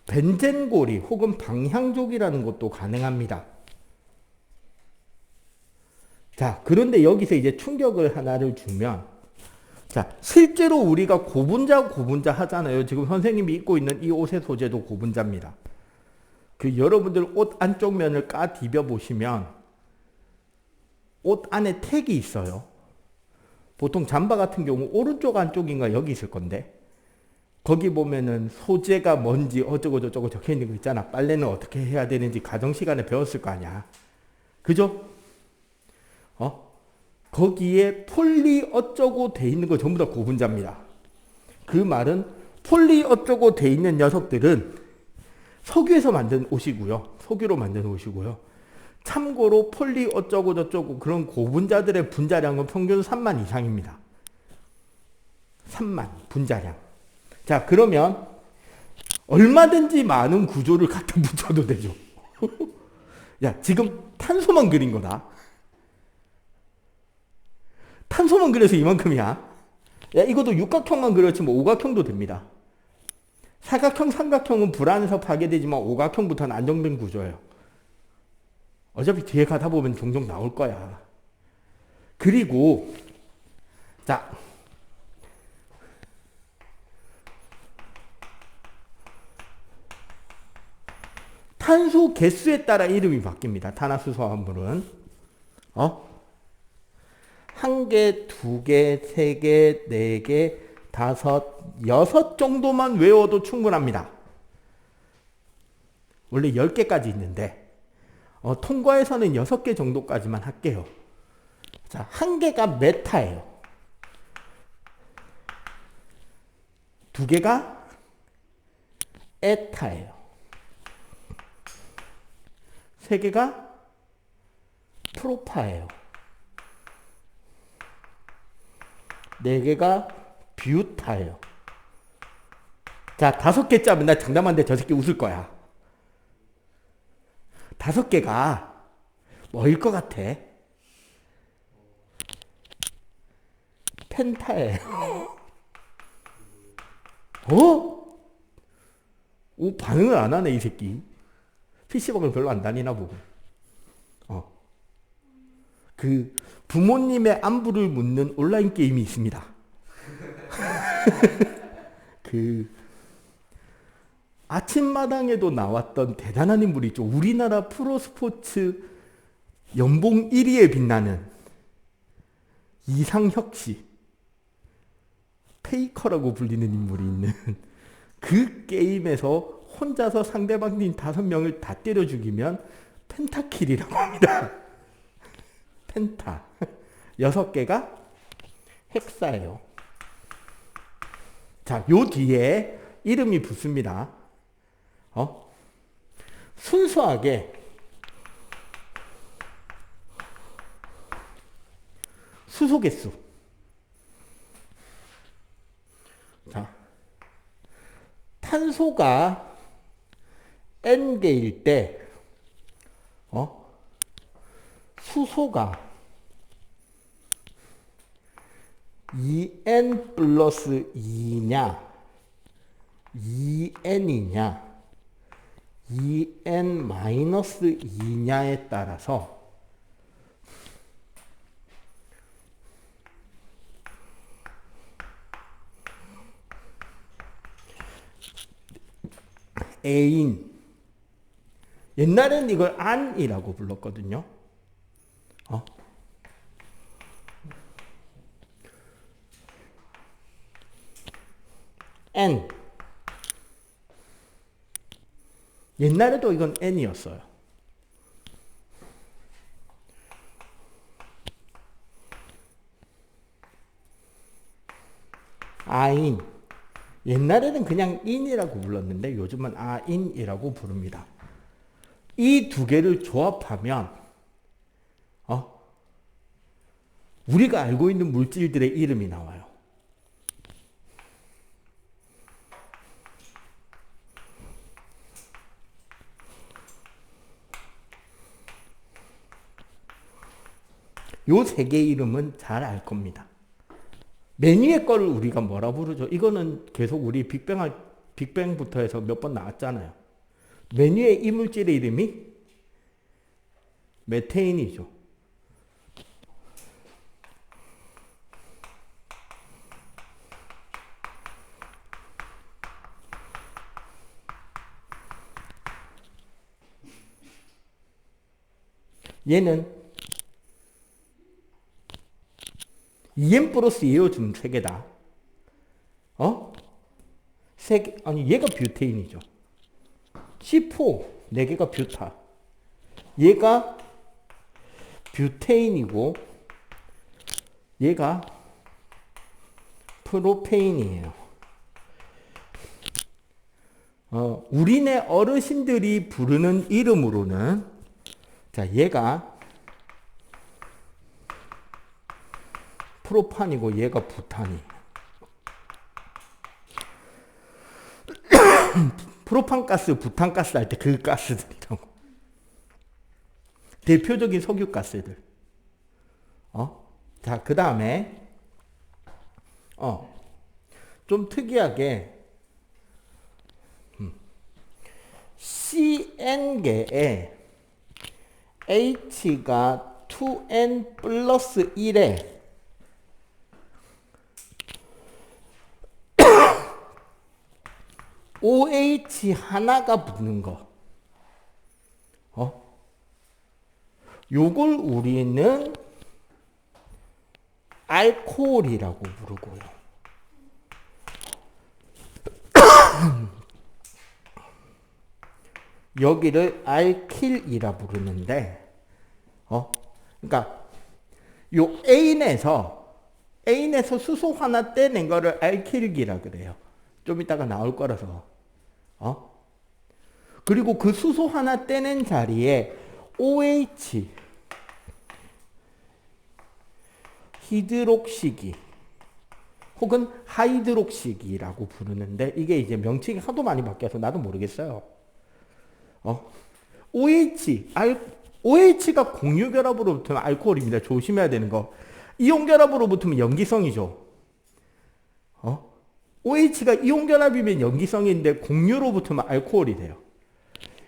Speaker 1: 벤젠고리 혹은 방향족이라는 것도 가능합니다. 자, 그런데 여기서 이제 충격을 하나를 주면, 자, 실제로 우리가 고분자 하잖아요. 지금 선생님이 입고 있는 이 옷의 소재도 고분자입니다. 그 여러분들 옷 안쪽 면을 까 디벼 보시면 옷 안에 택이 있어요. 보통 잠바 같은 경우 오른쪽 안쪽인가 여기 있을 건데, 거기 보면은 소재가 뭔지 어쩌고 저쩌고 적혀 있는 거 있잖아. 빨래는 어떻게 해야 되는지 가정 시간에 배웠을 거 아니야. 그죠? 거기에 폴리 어쩌고 돼 있는 거 전부 다 고분자입니다. 그 말은 폴리 어쩌고 돼 있는 녀석들은 석유에서 만든 옷이고요. 석유로 만든 옷이고요. 참고로 폴리 어쩌고 저쩌고 그런 고분자들의 분자량은 평균 3만 이상입니다. 3만 분자량. 자, 그러면 얼마든지 많은 구조를 갖다 붙여도 되죠. 야, 지금 탄소만 그린 거다. 탄소만 그려서 이만큼이야. 야, 이것도 육각형만 그렸지만 오각형도 됩니다. 사각형, 삼각형은 불안해서 파괴되지만 오각형부터는 안정된 구조예요. 어차피 뒤에 가다 보면 종종 나올 거야. 그리고 자, 탄소 개수에 따라 이름이 바뀝니다. 탄화수소 화합물은 1개, 2개, 3개, 4개, 5, 6 정도만 외워도 충분합니다. 원래 10개까지 있는데 통과에서는 6개 정도까지만 할게요. 자, 1개가 메타예요. 2개가 에타예요. 3개가 프로파예요. 4개가 뷰타예요. 자, 5개 짜면 나 장담하는데 저 새끼 웃을 거야. 5개가 뭐일 것 같아? 펜타예요. 오, 반응을 안 하네, 이 새끼. PC방을 별로 안 다니나 보고. 그 부모님의 안부를 묻는 온라인 게임이 있습니다. 그 아침마당에도 나왔던 대단한 인물이 있죠. 우리나라 프로스포츠 연봉 1위에 빛나는 이상혁 씨. 페이커라고 불리는 인물이 있는 그 게임에서 혼자서 상대방 팀 5명을 다 때려 죽이면 펜타킬이라고 합니다. 펜타. 6개가 헥사예요. 자, 요 뒤에 이름이 붙습니다. 순수하게 수소 개수. 자, 탄소가 N개일 때, 수소가 2N 플러스 2냐, 2N이냐, 2N 마이너스 2냐에 따라서 애인, 옛날에는 이걸 안이라고 불렀거든요. N. 옛날에도 이건 N이었어요. 아인. 옛날에는 그냥 인이라고 불렀는데 요즘은 아인이라고 부릅니다. 이 두 개를 조합하면 우리가 알고 있는 물질들의 이름이 나와요. 요 세 개 이름은 잘 알 겁니다. 맨 위에 거를 우리가 뭐라 부르죠? 이거는 계속 우리 빅뱅부터 해서 몇 번 나왔잖아요. 맨 위에 이물질의 이름이 메테인이죠. 얘는 EM 플러스 예요. 지금 세 개다. 세 개, 아니, 얘가 뷰테인이죠. C4, 네 개가 뷰타. 얘가 뷰테인이고, 얘가 프로페인이에요. 우리네 어르신들이 부르는 이름으로는, 자, 얘가 프로판이고 얘가 부탄이. 프로판가스, 부탄가스 할 때 그 가스들이라고. 대표적인 석유가스들. 자, 그 다음에 좀 특이하게 CN계에 H가 2N 플러스 1에 OH 하나가 붙는 거. 요걸 우리는 알코올이라고 부르고요. 여기를 알킬이라 부르는데, 그러니까 요 A인에서 수소 하나 떼낸 거를 알킬기라 그래요. 좀 이따가 나올 거라서. 그리고 그 수소 하나 떼낸 자리에 OH 히드록시기 혹은 하이드록시기라고 부르는데, 이게 이제 명칭이 하도 많이 바뀌어서 나도 모르겠어요. OH가 공유결합으로 붙으면 알코올입니다. 조심해야 되는 거. 이온결합으로 붙으면 염기성이죠. OH가 이온결합이면 염기성인데 공유로 붙으면 알코올이 돼요.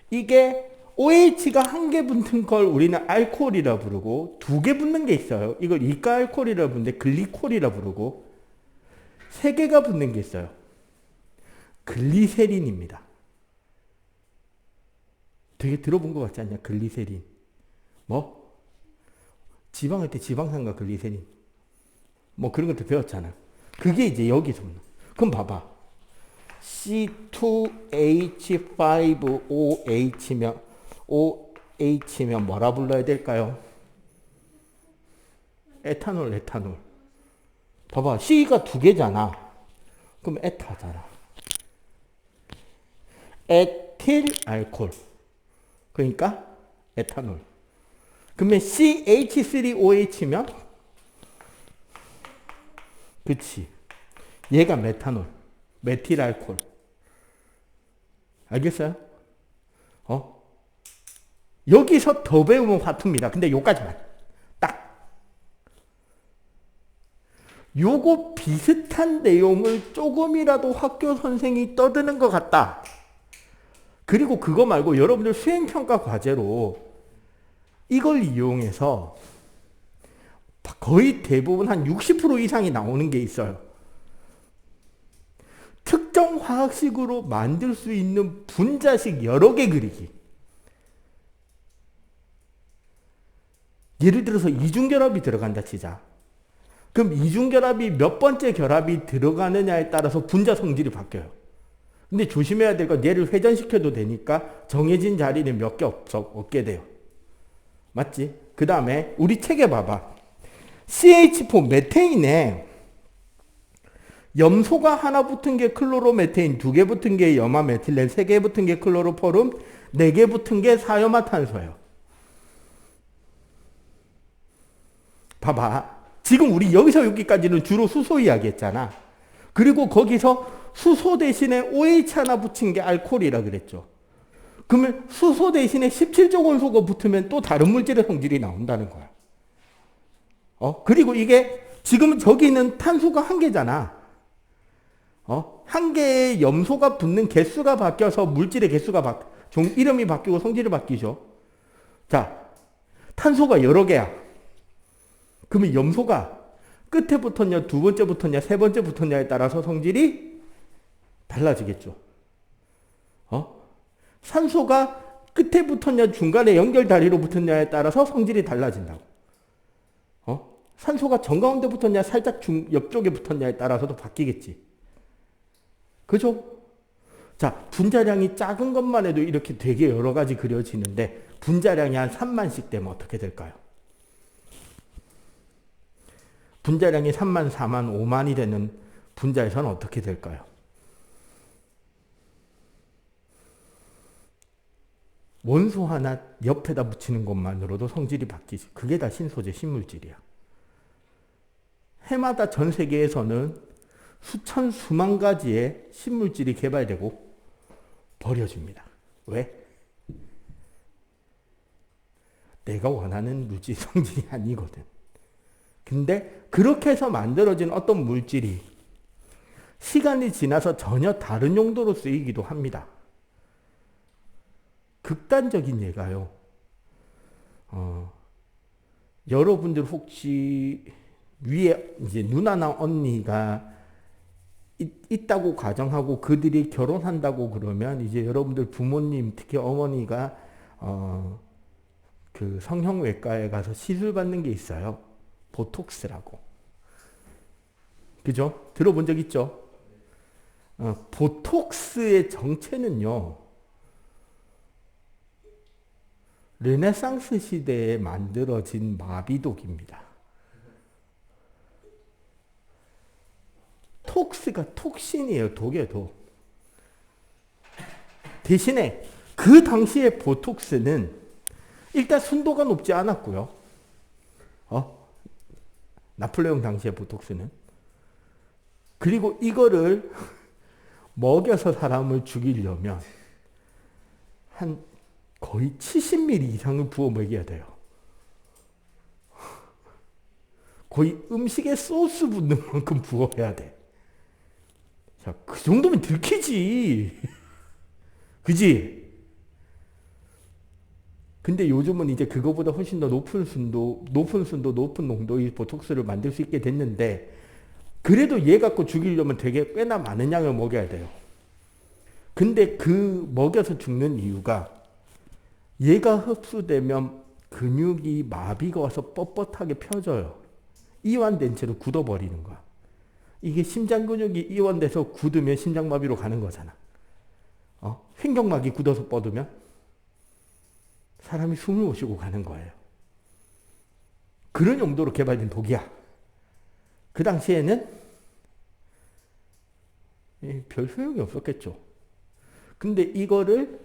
Speaker 1: 이게 OH가 한 개 붙는 걸 우리는 알코올이라 부르고, 두 개 붙는 게 있어요. 이걸 이가알코올이라 부르는데 글리콜이라 부르고, 세 개가 붙는 게 있어요. 글리세린입니다. 되게 들어본 것 같지 않냐? 글리세린. 뭐? 지방할 때 지방산과 글리세린. 뭐 그런 것도 배웠잖아. 그게 이제 여기서. 그럼 봐봐. C2H5OH면 뭐라 불러야 될까요? 에탄올. 봐봐. C가 두 개잖아. 그럼 에타잖아. 에틸 알코올. 그러니까 에탄올. 그러면 CH3OH면 그치. 얘가 메탄올. 메틸 알코올. 알겠어요? 여기서 더 배우면 화투입니다. 근데 요까지만. 딱. 요거 비슷한 내용을 조금이라도 학교 선생이 떠드는 것 같다. 그리고 그거 말고 여러분들 수행평가 과제로 이걸 이용해서 거의 대부분 한 60% 이상이 나오는 게 있어요. 특정 화학식으로 만들 수 있는 분자식 여러 개 그리기. 예를 들어서 이중결합이 들어간다 치자. 그럼 이중결합이 몇 번째 결합이 들어가느냐에 따라서 분자 성질이 바뀌어요. 근데 조심해야 될 건 얘를 회전시켜도 되니까 정해진 자리는 몇 개 없게 돼요. 맞지? 그 다음에 우리 책에 봐봐. CH4 메테인에 염소가 하나 붙은 게 클로로메테인, 두 개 붙은 게 염화메틸렌, 세 개 붙은 게 클로로포름, 네 개 붙은 게 사염화탄소예요. 봐봐. 지금 우리 여기서 여기까지는 주로 수소 이야기했잖아. 그리고 거기서 수소 대신에 OH 하나 붙인 게 알코올이라 그랬죠. 그러면 수소 대신에 17조 원소가 붙으면 또 다른 물질의 성질이 나온다는 거야. 그리고 이게 지금 저기 있는 탄소가 한 개잖아. 한 개의 염소가 붙는 개수가 바뀌어서 물질의 개수가 이름이 바뀌고 성질이 바뀌죠. 자, 탄소가 여러 개야. 그러면 염소가 끝에 붙었냐, 두 번째 붙었냐, 세 번째 붙었냐에 따라서 성질이 달라지겠죠. 산소가 끝에 붙었냐, 중간에 연결 다리로 붙었냐에 따라서 성질이 달라진다고. 산소가 정가운데 붙었냐, 살짝 옆쪽에 붙었냐에 따라서도 바뀌겠지. 그죠? 자, 분자량이 작은 것만 해도 이렇게 되게 여러 가지 그려지는데, 분자량이 한 3만씩 되면 어떻게 될까요? 분자량이 3만, 4만, 5만이 되는 분자에서는 어떻게 될까요? 원소 하나 옆에다 붙이는 것만으로도 성질이 바뀌지. 그게 다 신소재, 신물질이야. 해마다 전 세계에서는 수천, 수만 가지의 신물질이 개발되고 버려집니다. 왜? 내가 원하는 물질 성질이 아니거든. 근데 그렇게 해서 만들어진 어떤 물질이 시간이 지나서 전혀 다른 용도로 쓰이기도 합니다. 극단적인 예가요. 여러분들 혹시 위에 이제 누나나 언니가 있다고 가정하고 그들이 결혼한다고 그러면 이제 여러분들 부모님, 특히 어머니가 그 성형외과에 가서 시술 받는 게 있어요. 보톡스라고. 그죠? 들어본 적 있죠? 보톡스의 정체는요, 르네상스 시대에 만들어진 마비독입니다. 톡스가 톡신이에요. 독이에요, 독. 대신에 그 당시에 보톡스는 일단 순도가 높지 않았고요. 나폴레옹 당시에 보톡스는. 그리고 이거를 먹여서 사람을 죽이려면 한 거의 70ml 이상을 부어 먹여야 돼요. 거의 음식에 소스 붓는 만큼 부어야 돼. 자, 그 정도면 들키지. 그지? 근데 요즘은 이제 그거보다 훨씬 더 높은 순도, 높은 농도의 보톡스를 만들 수 있게 됐는데, 그래도 얘 갖고 죽이려면 되게 꽤나 많은 양을 먹여야 돼요. 근데 그 먹여서 죽는 이유가 얘가 흡수되면 근육이 마비가 와서 뻣뻣하게 펴져요. 이완된 채로 굳어버리는 거야. 이게 심장 근육이 이완돼서 굳으면 심장마비로 가는 거잖아. 횡격막이 굳어서 뻗으면 사람이 숨을 못 쉬고 가는 거예요. 그런 용도로 개발된 독이야. 그 당시에는 별 소용이 없었겠죠. 근데 이거를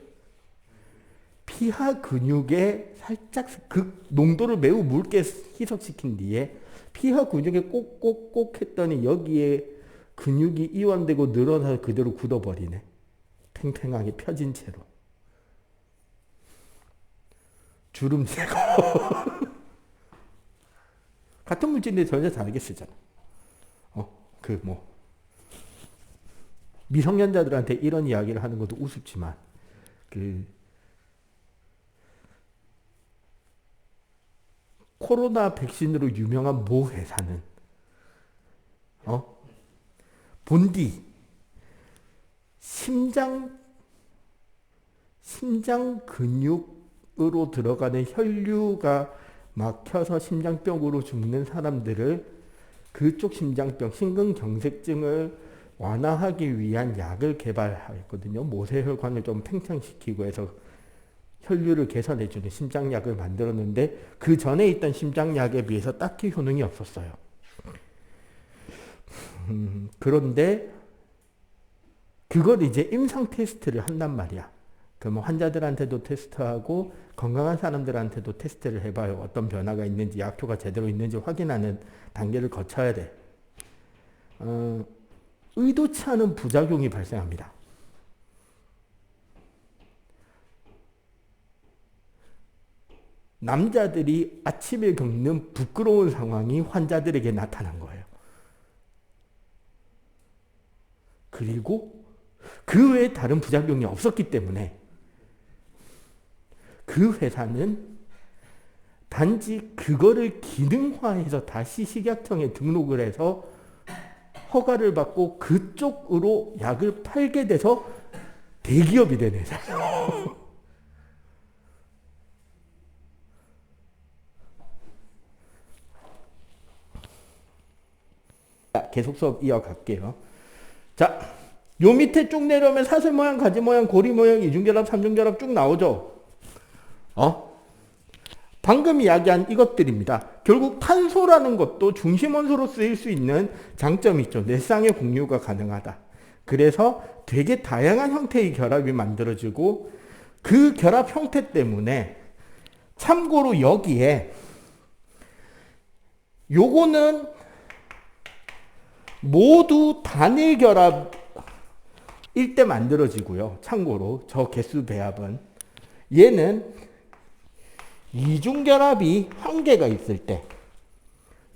Speaker 1: 피하 근육에 살짝 그 농도를 매우 묽게 희석시킨 뒤에 피하 근육에 꼭꼭꼭 했더니 여기에 근육이 이완되고 늘어나서 그대로 굳어버리네. 팽팽하게 펴진 채로. 주름 제거. 같은 물질인데 전혀 다르게 쓰잖아. 미성년자들한테 이런 이야기를 하는 것도 우습지만, 코로나 백신으로 유명한 모 회사는, 본디, 심장 근육으로 들어가는 혈류가 막혀서 심장병으로 죽는 사람들을 그쪽 심장병, 심근경색증을 완화하기 위한 약을 개발했거든요. 모세혈관을 좀 팽창시키고 해서 혈류를 개선해주는 심장약을 만들었는데 그 전에 있던 심장약에 비해서 딱히 효능이 없었어요. 그런데 그걸 이제 임상 테스트를 한단 말이야. 그러면 환자들한테도 테스트하고 건강한 사람들한테도 테스트를 해봐요. 어떤 변화가 있는지, 약효가 제대로 있는지 확인하는 단계를 거쳐야 돼. 의도치 않은 부작용이 발생합니다. 남자들이 아침에 겪는 부끄러운 상황이 환자들에게 나타난 거예요. 그리고 그 외에 다른 부작용이 없었기 때문에 그 회사는 단지 그거를 기능화해서 다시 식약청에 등록을 해서 허가를 받고 그쪽으로 약을 팔게 돼서 대기업이 된 회사예요. 계속 수업 이어갈게요. 자, 요 밑에 쭉 내려오면 사슬 모양, 가지 모양, 고리 모양, 이중결합, 삼중결합 쭉 나오죠. 방금 이야기한 이것들입니다. 결국 탄소라는 것도 중심원소로 쓰일 수 있는 장점이 있죠. 넷상의 공유가 가능하다. 그래서 되게 다양한 형태의 결합이 만들어지고 그 결합 형태 때문에 참고로 여기에 요거는 모두 단일 결합일 때 만들어지고요. 참고로 저 개수 배합은 얘는 이중결합이 한 개가 있을 때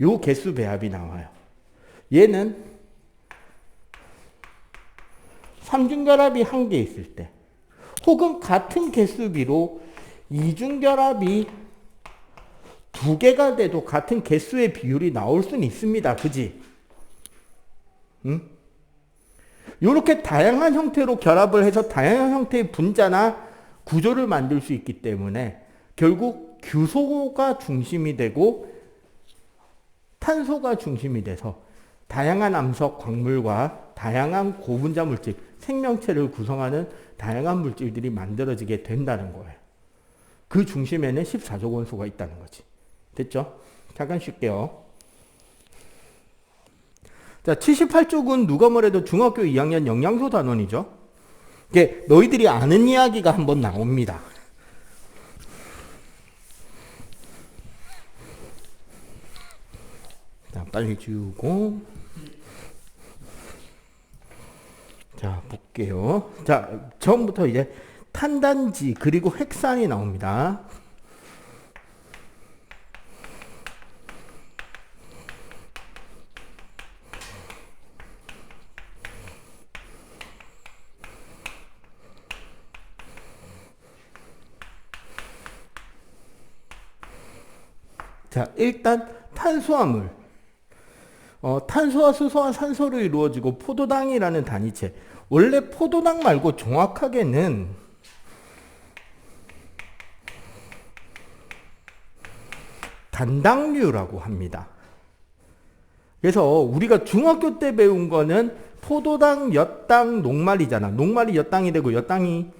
Speaker 1: 요 개수 배합이 나와요. 얘는 삼중결합이 한 개 있을 때 혹은 같은 개수비로 이중결합이 두 개가 돼도 같은 개수의 비율이 나올 수는 있습니다. 그지? 응? 이렇게 다양한 형태로 결합을 해서 다양한 형태의 분자나 구조를 만들 수 있기 때문에 결국 규소가 중심이 되고 탄소가 중심이 돼서 다양한 암석 광물과 다양한 고분자 물질, 생명체를 구성하는 다양한 물질들이 만들어지게 된다는 거예요. 그 중심에는 14조 원소가 있다는 거지. 됐죠? 잠깐 쉴게요. 자, 78쪽은 누가 뭐래도 중학교 2학년 영양소 단원이죠. 이게 너희들이 아는 이야기가 한번 나옵니다. 자, 빨리 지우고. 자, 볼게요. 자, 처음부터 이제 탄단지 그리고 핵산이 나옵니다. 자, 일단 탄수화물. 탄소와 수소와 산소로 이루어지고 포도당이라는 단위체. 원래 포도당 말고 정확하게는 단당류라고 합니다. 그래서 우리가 중학교 때 배운 거는 포도당, 엿당, 녹말이잖아. 녹말이 엿당이 되고 엿당이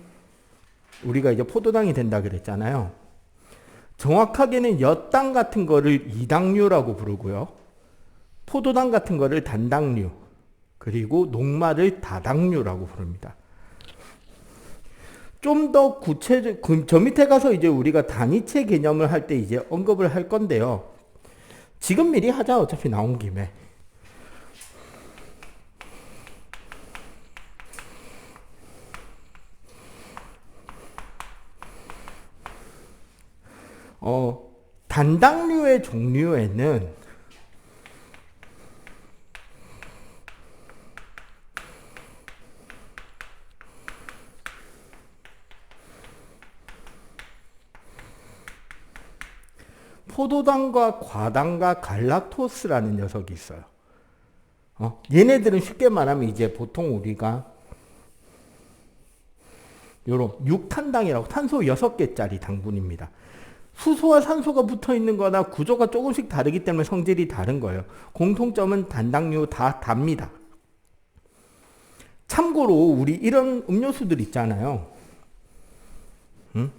Speaker 1: 우리가 이제 포도당이 된다 그랬잖아요. 정확하게는 엿당 같은 거를 이당류라고 부르고요. 포도당 같은 거를 단당류, 그리고 녹말을 다당류라고 부릅니다. 좀 더 구체적, 저 밑에 가서 이제 우리가 단위체 개념을 할 때 이제 언급을 할 건데요. 지금 미리 하자. 어차피 나온 김에. 단당류의 종류에는 포도당과 과당과 갈락토스라는 녀석이 있어요. 얘네들은 쉽게 말하면 이제 보통 우리가 요런 육탄당이라고 탄소 6개짜리 당분입니다. 수소와 산소가 붙어 있는 거나 구조가 조금씩 다르기 때문에 성질이 다른 거예요. 공통점은 단당류 다 답니다. 참고로 우리 이런 음료수들 있잖아요. 응?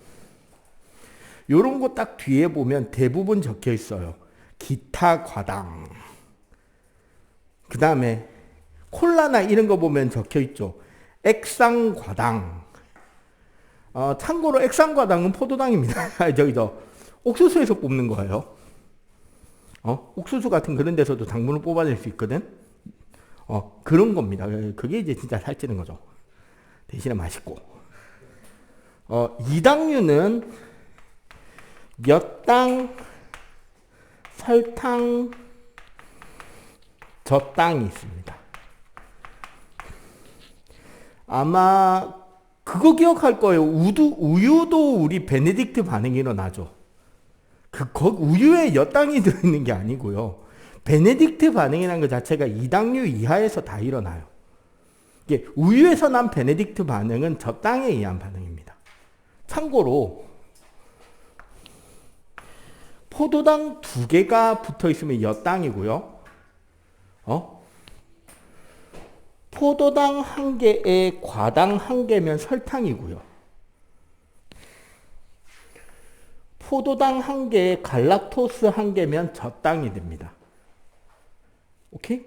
Speaker 1: 요런 거 딱 뒤에 보면 대부분 적혀 있어요. 기타 과당. 그 다음에 콜라나 이런 거 보면 적혀 있죠. 액상과당. 참고로 액상과당은 포도당입니다. 옥수수에서 뽑는 거예요. 옥수수 같은 그런 데서도 당분을 뽑아낼 수 있거든. 그런 겁니다. 그게 이제 진짜 살찌는 거죠. 대신에 맛있고. 이당류는 엿당, 설탕, 젖당이 있습니다. 아마 그거 기억할 거예요. 우유도 우리 베네딕트 반응이 일어나죠. 우유에 엿당이 들어있는 게 아니고요. 베네딕트 반응이라는 것 자체가 이당류 이하에서 다 일어나요. 이게 우유에서 난 베네딕트 반응은 젖당에 의한 반응입니다. 참고로 포도당 2개가 붙어 있으면 엿당이고요. 포도당 1개에 과당 1개면 설탕이고요. 포도당 1개에 갈락토스 1개면 젖당이 됩니다. 오케이?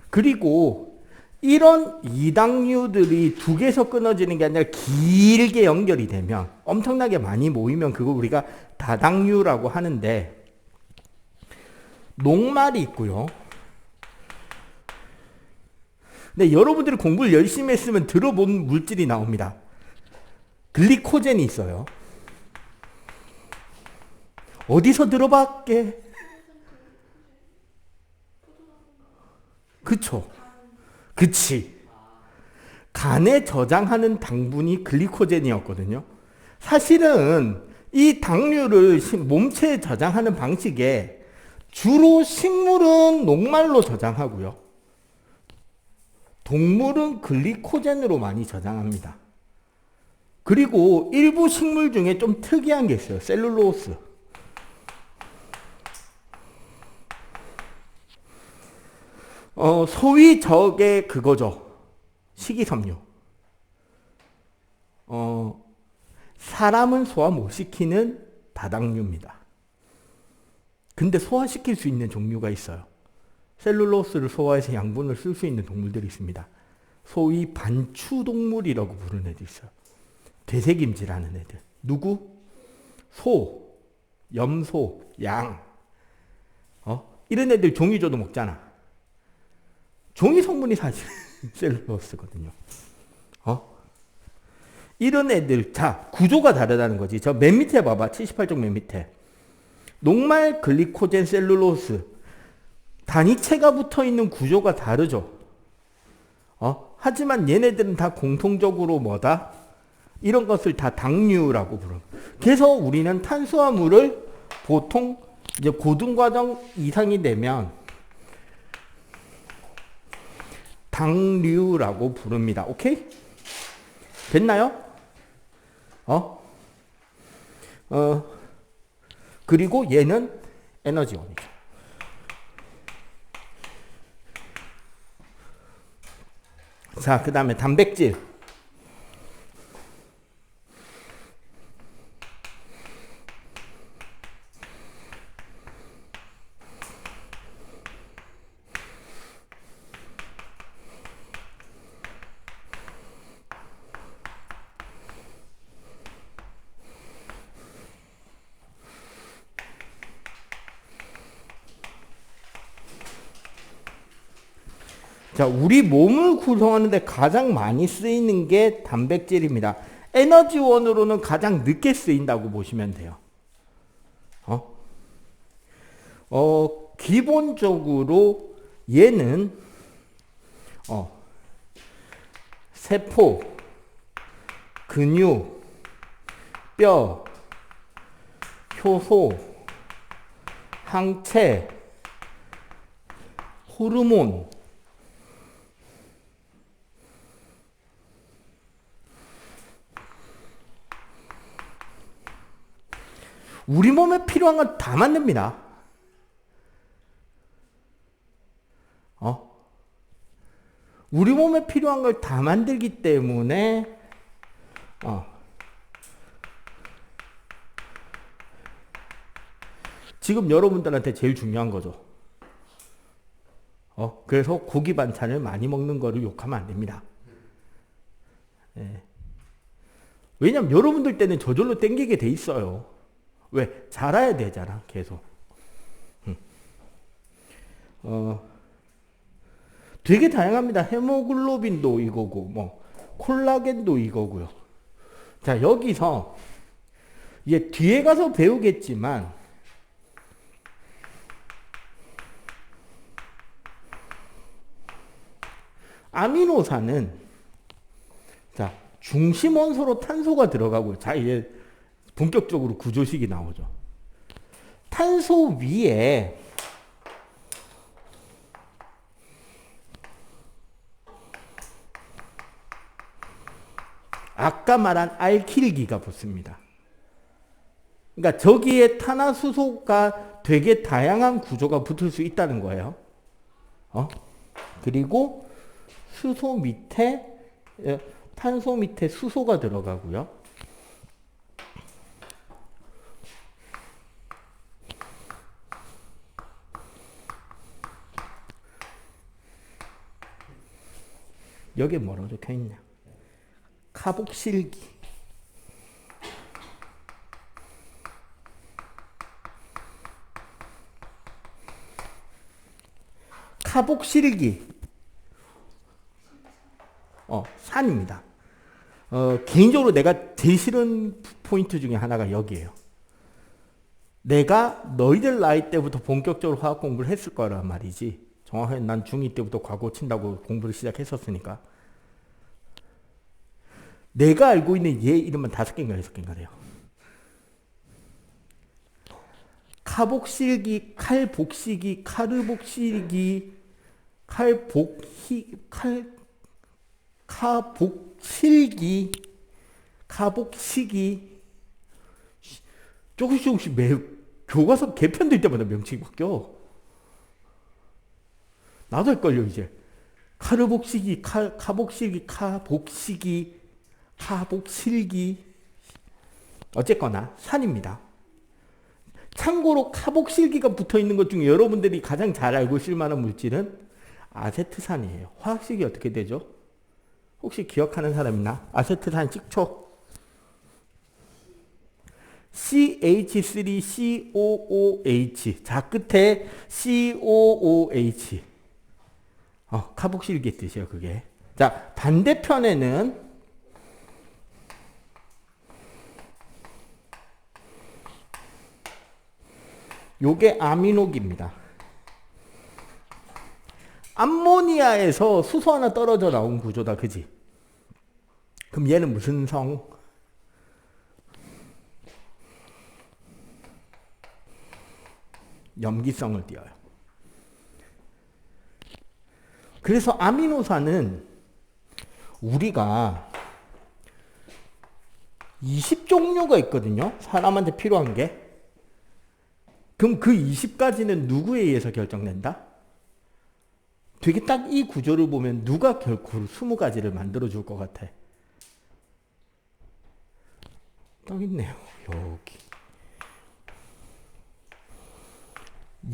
Speaker 1: 그리고 이런 이당류들이 2개에서 끊어지는 게 아니라 길게 연결이 되면 엄청나게 많이 모이면 그거 우리가 다당류라고 하는데 녹말이 있고요. 근데 여러분들이 공부를 열심히 했으면 들어본 물질이 나옵니다. 글리코젠이 있어요. 어디서 들어봤게? 그쵸? 그치. 간에 저장하는 당분이 글리코젠이었거든요. 사실은 이 당류를 몸체에 저장하는 방식에 주로 식물은 녹말로 저장하고요. 동물은 글리코젠으로 많이 저장합니다. 그리고 일부 식물 중에 좀 특이한 게 있어요. 셀룰로스. 소위 저게 그거죠. 식이섬유. 사람은 소화 못 시키는 다당류입니다. 근데 소화시킬 수 있는 종류가 있어요. 셀룰로스를 소화해서 양분을 쓸 수 있는 동물들이 있습니다. 소위 반추동물이라고 부르는 애들 있어요. 되새김질하는 애들. 누구? 소, 염소, 양. 이런 애들 종이조도 먹잖아. 종이 성분이 사실 셀룰로스거든요. 이런 애들, 자, 구조가 다르다는 거지. 저 맨 밑에 봐봐. 78쪽 맨 밑에. 녹말 글리코젠 셀룰로스. 단위체가 붙어 있는 구조가 다르죠. 하지만 얘네들은 다 공통적으로 뭐다? 이런 것을 다 당류라고 부르는. 그래서 우리는 탄수화물을 보통 이제 고등과정 이상이 되면 당류라고 부릅니다. 오케이? 됐나요? 그리고 얘는 에너지원이죠. 자, 그 다음에 단백질. 자, 우리 몸을 구성하는데 가장 많이 쓰이는 게 단백질입니다. 에너지원으로는 가장 늦게 쓰인다고 보시면 돼요. 기본적으로 얘는 세포, 근육, 뼈, 효소, 항체, 호르몬, 우리 몸에 필요한 건 다 만듭니다. 우리 몸에 필요한 걸 다 만들기 때문에 지금 여러분들한테 제일 중요한 거죠. 그래서 고기 반찬을 많이 먹는 거를 욕하면 안 됩니다. 예. 왜냐면 여러분들 때는 저절로 땡기게 돼 있어요. 왜? 자라야 되잖아, 계속. 되게 다양합니다. 헤모글로빈도 이거고, 콜라겐도 이거고요. 자, 여기서 이제 뒤에 가서 배우겠지만 아미노산은 자 중심 원소로 탄소가 들어가고 자 이제 본격적으로 구조식이 나오죠. 탄소 위에 아까 말한 알킬기가 붙습니다. 그러니까 저기에 탄화수소가 되게 다양한 구조가 붙을 수 있다는 거예요. 그리고 수소 밑에 탄소 밑에 수소가 들어가고요. 여기에 뭐라고 적혀 있냐? 카복실기. 카복실기. 산입니다. 개인적으로 내가 제일 싫은 포인트 중에 하나가 여기에요. 내가 너희들 나이 때부터 본격적으로 화학 공부를 했을 거란 말이지. 정확하게 난 중2 때부터 과거 친다고 공부를 시작했었으니까. 내가 알고 있는 얘 이름은 5개인가 6개인가 돼요. 카복실기, 칼복시기, 카르복실기, 카복실기, 카복시기. 조금씩 교과서 개편될 때마다 명칭이 바뀌어. 나도 헷갈려 이제. 카르복시기, 카복실기, 카복시기, 카복실기. 어쨌거나 산입니다. 참고로 카복실기가 붙어있는 것 중에 여러분들이 가장 잘 알고 있을 만한 물질은 아세트산이에요. 화학식이 어떻게 되죠? 혹시 기억하는 사람 있나? 아세트산 찍초. CH3COOH. 자, 끝에 COOH. 카복실기의 뜻이에요, 그게. 자, 반대편에는 요게 아미노기입니다. 암모니아에서 수소 하나 떨어져 나온 구조다, 그지? 그럼 얘는 무슨 성? 염기성을 띄어요. 그래서 아미노산은 우리가 20종류가 있거든요. 사람한테 필요한 게. 그럼 그 20가지는 누구에 의해서 결정된다? 되게 딱 이 구조를 보면 누가 결코 20가지를 만들어줄 것 같아? 딱 있네요.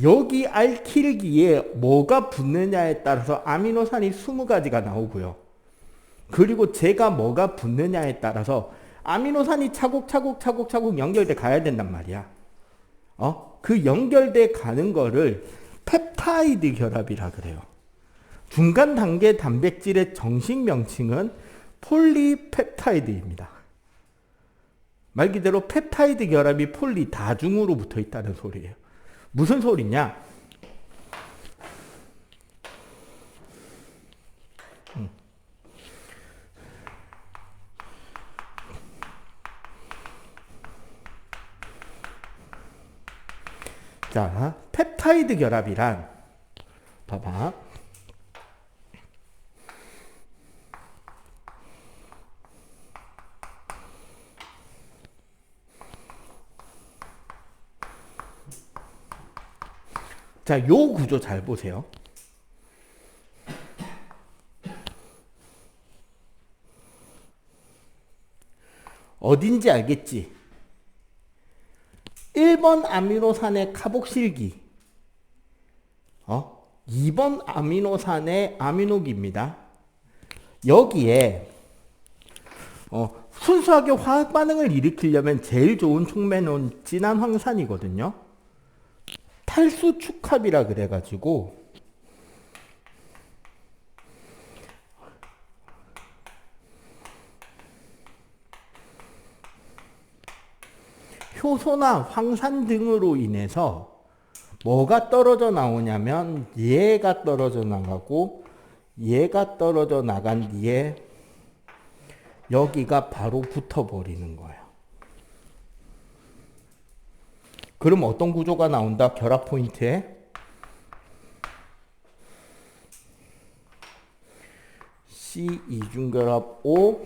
Speaker 1: 여기 알킬기에 뭐가 붙느냐에 따라서 아미노산이 20가지가 나오고요. 그리고 제가 뭐가 붙느냐에 따라서 아미노산이 차곡차곡 연결돼 가야 된단 말이야. 그 연결돼 가는 거를 펩타이드 결합이라 그래요. 중간 단계 단백질의 정식 명칭은 폴리펩타이드입니다. 말 그대로 펩타이드 결합이 폴리 다중으로 붙어 있다는 소리예요. 무슨 소리냐? 자, 펩타이드 결합이란 봐봐. 자, 요 구조 잘 보세요. 어딘지 알겠지? 1번 아미노산의 카복실기, 2번 아미노산의 아미노기입니다. 여기에 순수하게 화학 반응을 일으키려면 제일 좋은 촉매는 진한 황산이거든요. 탈수 축합이라 그래가지고 효소나 황산 등으로 인해서 뭐가 떨어져 나오냐면 얘가 떨어져 나가고 얘가 떨어져 나간 뒤에 여기가 바로 붙어버리는 거예요. 그럼 어떤 구조가 나온다? 결합 포인트에 C 이중결합 O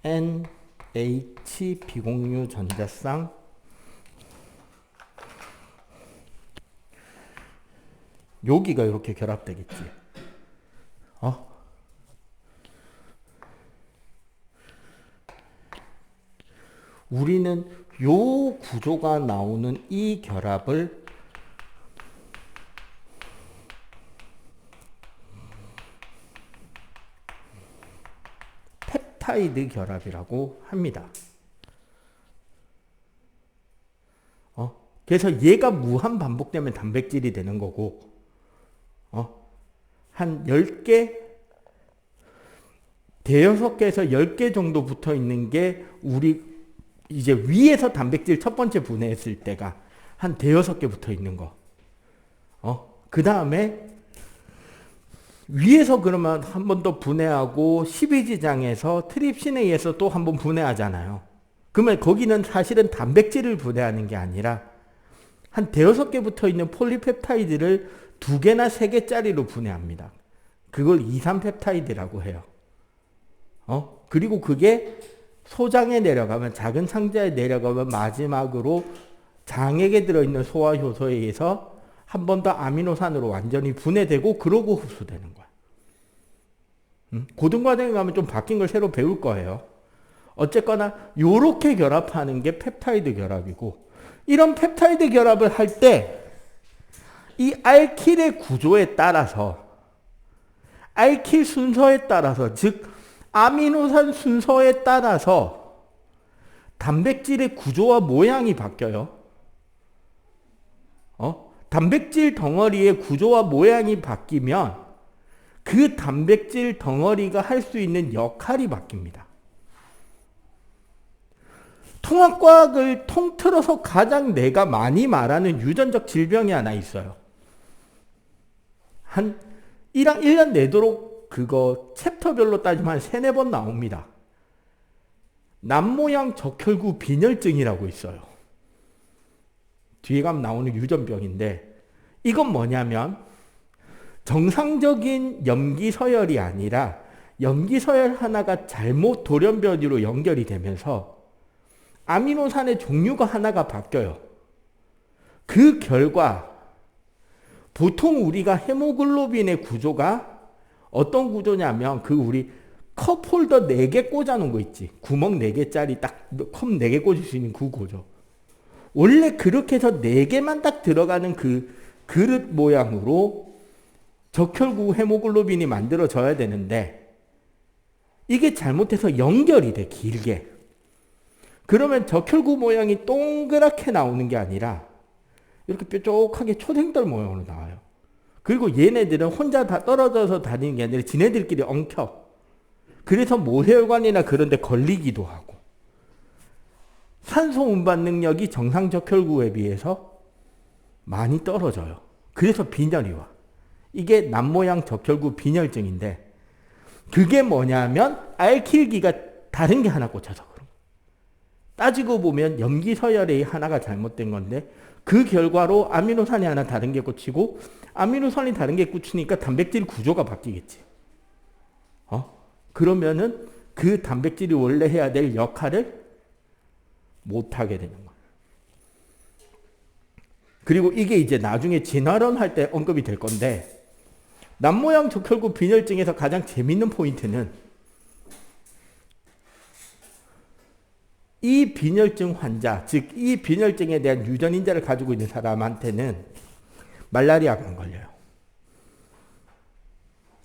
Speaker 1: NH 비공유 전자쌍 여기가 이렇게 결합되겠지. 우리는 요 구조가 나오는 이 결합을 펩타이드 결합이라고 합니다. 그래서 얘가 무한 반복되면 단백질이 되는 거고, 한 10개, 대여섯 개에서 10개 정도 붙어 있는 게 우리 이제 위에서 단백질 첫 번째 분해했을 때가 한 대여섯 개 붙어 있는 거. 그 다음에 위에서 그러면 한 번 더 분해하고 12지장에서 트립신에 의해서 또 한 번 분해하잖아요. 그러면 거기는 사실은 단백질을 분해하는 게 아니라 한 대여섯 개 붙어 있는 폴리펩타이드를 2개나 3개짜리로 분해합니다. 그걸 2,3펩타이드라고 해요. 그리고 그게 소장에 내려가면, 작은 상자에 내려가면 마지막으로 장액에 들어있는 소화효소에 의해서 한 번 더 아미노산으로 완전히 분해되고 그러고 흡수되는 거야. 고등과정에 가면 좀 바뀐 걸 새로 배울 거예요. 어쨌거나 요렇게 결합하는 게 펩타이드 결합이고, 이런 펩타이드 결합을 할 때 이 알킬의 구조에 따라서, 알킬 순서에 따라서, 즉 아미노산 순서에 따라서 단백질의 구조와 모양이 바뀌어요. 단백질 덩어리의 구조와 모양이 바뀌면 그 단백질 덩어리가 할 수 있는 역할이 바뀝니다. 통합과학을 통틀어서 가장 내가 많이 말하는 유전적 질병이 하나 있어요. 한 1년 내도록 그거 챕터별로 따지면 한 3-4번 나옵니다. 남모양 적혈구 빈혈증이라고 있어요. 뒤에 가면 나오는 유전병인데, 이건 뭐냐면 정상적인 염기서열이 아니라 염기서열 하나가 잘못 돌연변이로 연결이 되면서 아미노산의 종류가 하나가 바뀌어요. 그 결과 보통 우리가 헤모글로빈의 구조가 어떤 구조냐면, 그 우리 컵홀더 4개 꽂아놓은 거 있지. 구멍 4개짜리 딱 컵 4개 꽂을 수 있는 그 구조. 원래 그렇게 해서 4개만 딱 들어가는 그 그릇 모양으로 적혈구 헤모글로빈이 만들어져야 되는데, 이게 잘못해서 연결이 돼, 길게. 그러면 적혈구 모양이 동그랗게 나오는 게 아니라 이렇게 뾰족하게 초생돌 모양으로 나와요. 그리고 얘네들은 혼자 다 떨어져서 다니는 게 아니라 지네들끼리 엉켜. 그래서 모세혈관이나 그런 데 걸리기도 하고, 산소 운반 능력이 정상 적혈구에 비해서 많이 떨어져요. 그래서 빈혈이 와. 이게 남모양 적혈구 빈혈증인데, 그게 뭐냐면 알킬기가 다른 게 하나 꽂혀서 그런 거예요. 따지고 보면 염기서열의 하나가 잘못된 건데, 그 결과로 아미노산이 하나 다른 게 꽂히고, 아미노산이 다른 게 꽂히니까 단백질 구조가 바뀌겠지. 그러면은 그 단백질이 원래 해야 될 역할을 못하게 되는 거예요. 그리고 이게 이제 나중에 진화론 할 때 언급이 될 건데, 남모양 적혈구 빈혈증에서 가장 재밌는 포인트는 이 빈혈증 환자, 즉 이 빈혈증에 대한 유전인자를 가지고 있는 사람한테는 말라리아가 안 걸려요.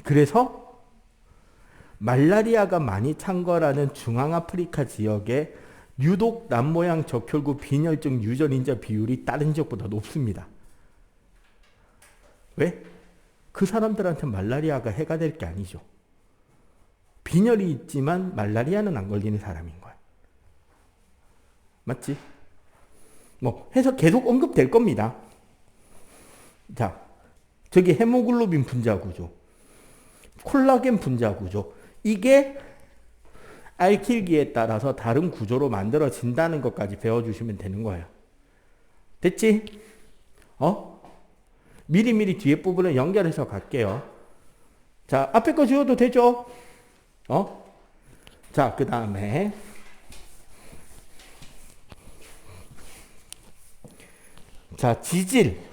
Speaker 1: 그래서 말라리아가 많이 창궐하는 중앙아프리카 지역에 유독 남모양 적혈구 빈혈증 유전인자 비율이 다른 지역보다 높습니다. 왜? 그 사람들한테 말라리아가 해가 될 게 아니죠. 빈혈이 있지만 말라리아는 안 걸리는 사람인 거예요. 맞지? 뭐 해서 계속 언급될 겁니다. 자, 저기 헤모글로빈 분자 구조, 콜라겐 분자 구조, 이게 알킬기에 따라서 다른 구조로 만들어진다는 것까지 배워주시면 되는 거예요. 됐지? 미리미리 뒤에 부분을 연결해서 갈게요. 자, 앞에 거 지워도 되죠? 자, 그 다음에 자, 지질.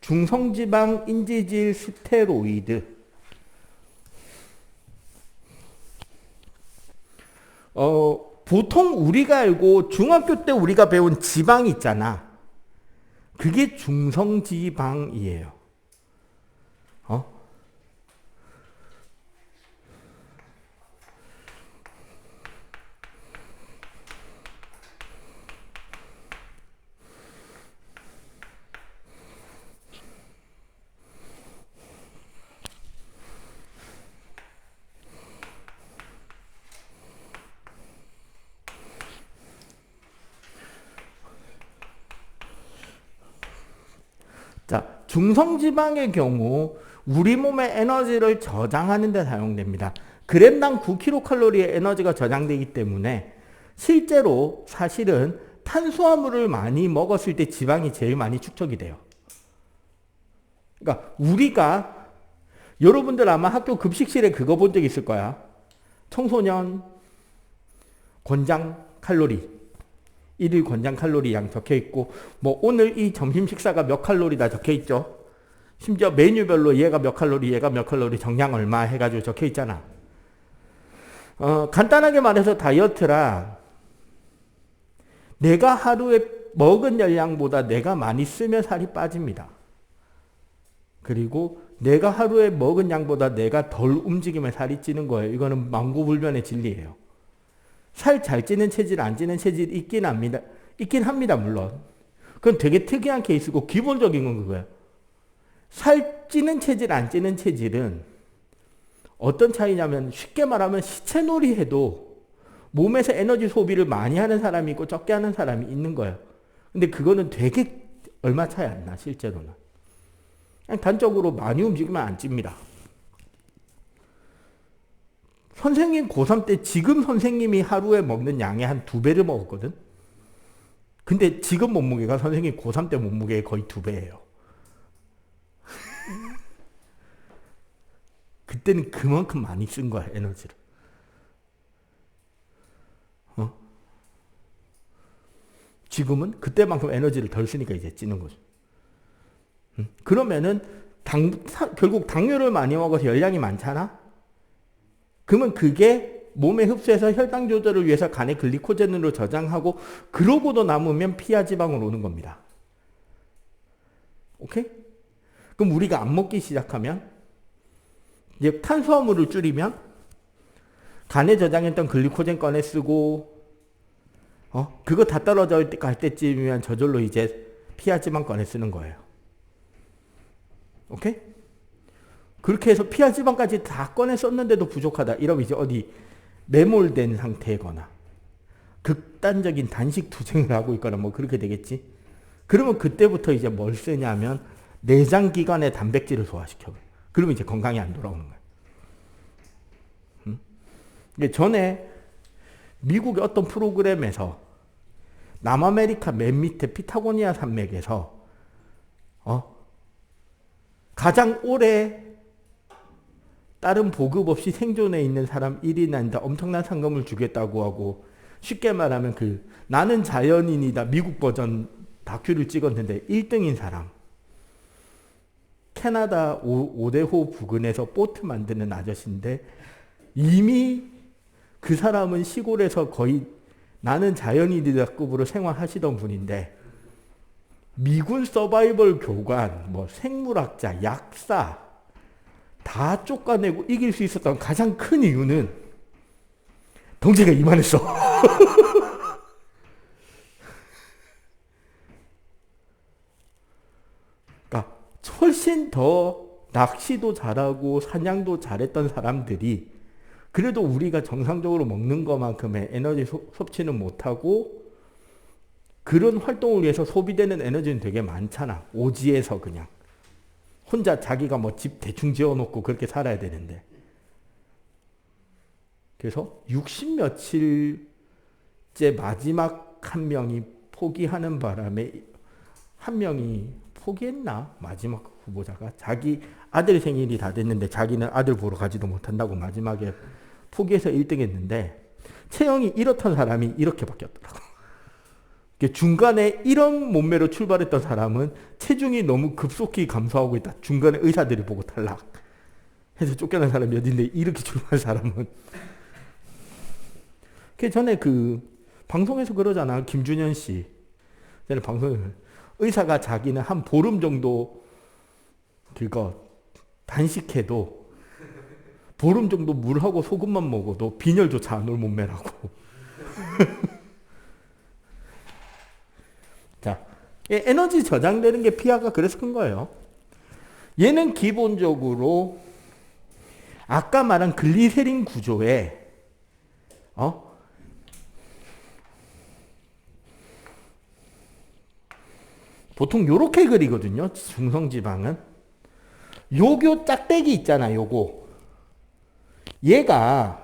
Speaker 1: 중성지방 인지질 스테로이드. 보통 우리가 알고 중학교 때 우리가 배운 지방 있잖아. 그게 중성지방이에요. 자, 중성지방의 경우 우리 몸의 에너지를 저장하는 데 사용됩니다. 그램당 9kcal의 에너지가 저장되기 때문에 실제로 사실은 탄수화물을 많이 먹었을 때 지방이 제일 많이 축적이 돼요. 그러니까 우리가 여러분들 아마 학교 급식실에 그거 본 적 있을 거야. 청소년 권장 칼로리, 일일 권장 칼로리 양 적혀 있고, 뭐 오늘 이 점심 식사가 몇 칼로리다 적혀 있죠. 심지어 메뉴별로 얘가 몇 칼로리, 얘가 몇 칼로리, 정량 얼마 해가지고 적혀 있잖아. 간단하게 말해서 다이어트라 내가 하루에 먹은 열량보다 내가 많이 쓰면 살이 빠집니다. 그리고 내가 하루에 먹은 양보다 내가 덜 움직이면 살이 찌는 거예요. 이거는 만고불변의 진리예요. 살 잘 찌는 체질, 안 찌는 체질 있긴 합니다. 있긴 합니다, 물론. 그건 되게 특이한 케이스고 기본적인 건 그거예요. 살 찌는 체질, 안 찌는 체질은 어떤 차이냐면 쉽게 말하면 시체놀이 해도 몸에서 에너지 소비를 많이 하는 사람이 있고 적게 하는 사람이 있는 거예요. 근데 그거는 되게 얼마 차이 안 나, 실제로는. 그냥 단적으로 많이 움직이면 안 찝니다. 선생님 고3 때 지금 선생님이 하루에 먹는 양의 한 2배를 먹었거든. 근데 지금 몸무게가 선생님 고3 때 몸무게의 거의 2배예요. 그때는 그만큼 많이 쓴 거야, 에너지를. 지금은 그때만큼 에너지를 덜 쓰니까 이제 찌는 거죠. 그러면은 결국 당뇨를 많이 먹어서 열량이 많잖아? 그러면 그게 몸에 흡수해서 혈당 조절을 위해서 간에 글리코젠으로 저장하고 그러고도 남으면 피하 지방으로 오는 겁니다. 오케이? 그럼 우리가 안 먹기 시작하면 이제 탄수화물을 줄이면 간에 저장했던 글리코젠 꺼내 쓰고 그거 다 떨어져 갈 때쯤이면 저절로 이제 피하 지방 꺼내 쓰는 거예요. 오케이? 그렇게 해서 피하 지방까지 다 꺼내 썼는데도 부족하다. 이러면 이제 어디 매몰된 상태거나 극단적인 단식 투쟁을 하고 있거나 뭐 그렇게 되겠지. 그러면 그때부터 이제 뭘 쓰냐면 내장 기관의 단백질을 소화시켜. 그러면 이제 건강이 안 돌아오는 거야. 전에 미국의 어떤 프로그램에서 남아메리카 맨 밑에 피타고니아 산맥에서 가장 오래 다른 보급 없이 생존해 있는 사람 1인한테 엄청난 상금을 주겠다고 하고, 쉽게 말하면 그 나는 자연인이다 미국 버전 다큐를 찍었는데 1등인 사람, 캐나다 오데호 부근에서 보트 만드는 아저씨인데 이미 그 사람은 시골에서 거의 나는 자연인이다급으로 생활하시던 분인데 미군 서바이벌 교관, 뭐 생물학자, 약사, 다 쫓아내고 이길 수 있었던 가장 큰 이유는 덩치가 이만했어. 그러니까 훨씬 더 낚시도 잘하고 사냥도 잘했던 사람들이 그래도 우리가 정상적으로 먹는 것만큼의 에너지 섭취는 못하고 그런 활동을 위해서 소비되는 에너지는 되게 많잖아. 오지에서 그냥. 혼자 자기가 뭐 집 대충 지어놓고 그렇게 살아야 되는데. 그래서 60 며칠째 마지막 한 명이 포기하는 바람에 한 명이 포기했나? 마지막 후보자가. 자기 아들 생일이 다 됐는데 자기는 아들 보러 가지도 못한다고 마지막에 포기해서 1등 했는데 체형이 이렇던 사람이 이렇게 바뀌었더라고. 중간에 이런 몸매로 출발했던 사람은 체중이 너무 급속히 감소하고 있다. 중간에 의사들이 보고 탈락. 해서 쫓겨난 사람이 어딘데 이렇게 출발한 사람은. 그 전에 그 방송에서 그러잖아. 김준현 씨. 전에 방송에 의사가 자기는 한 보름 정도 그거 단식해도 보름 정도 물하고 소금만 먹어도 빈혈조차 안 올 몸매라고. 자, 에너지 저장되는 게 피하가 그래서 큰 거예요. 얘는 기본적으로 아까 말한 글리세린 구조에 보통 요렇게 그리거든요. 중성지방은. 요교 짝대기 있잖아. 요거. 얘가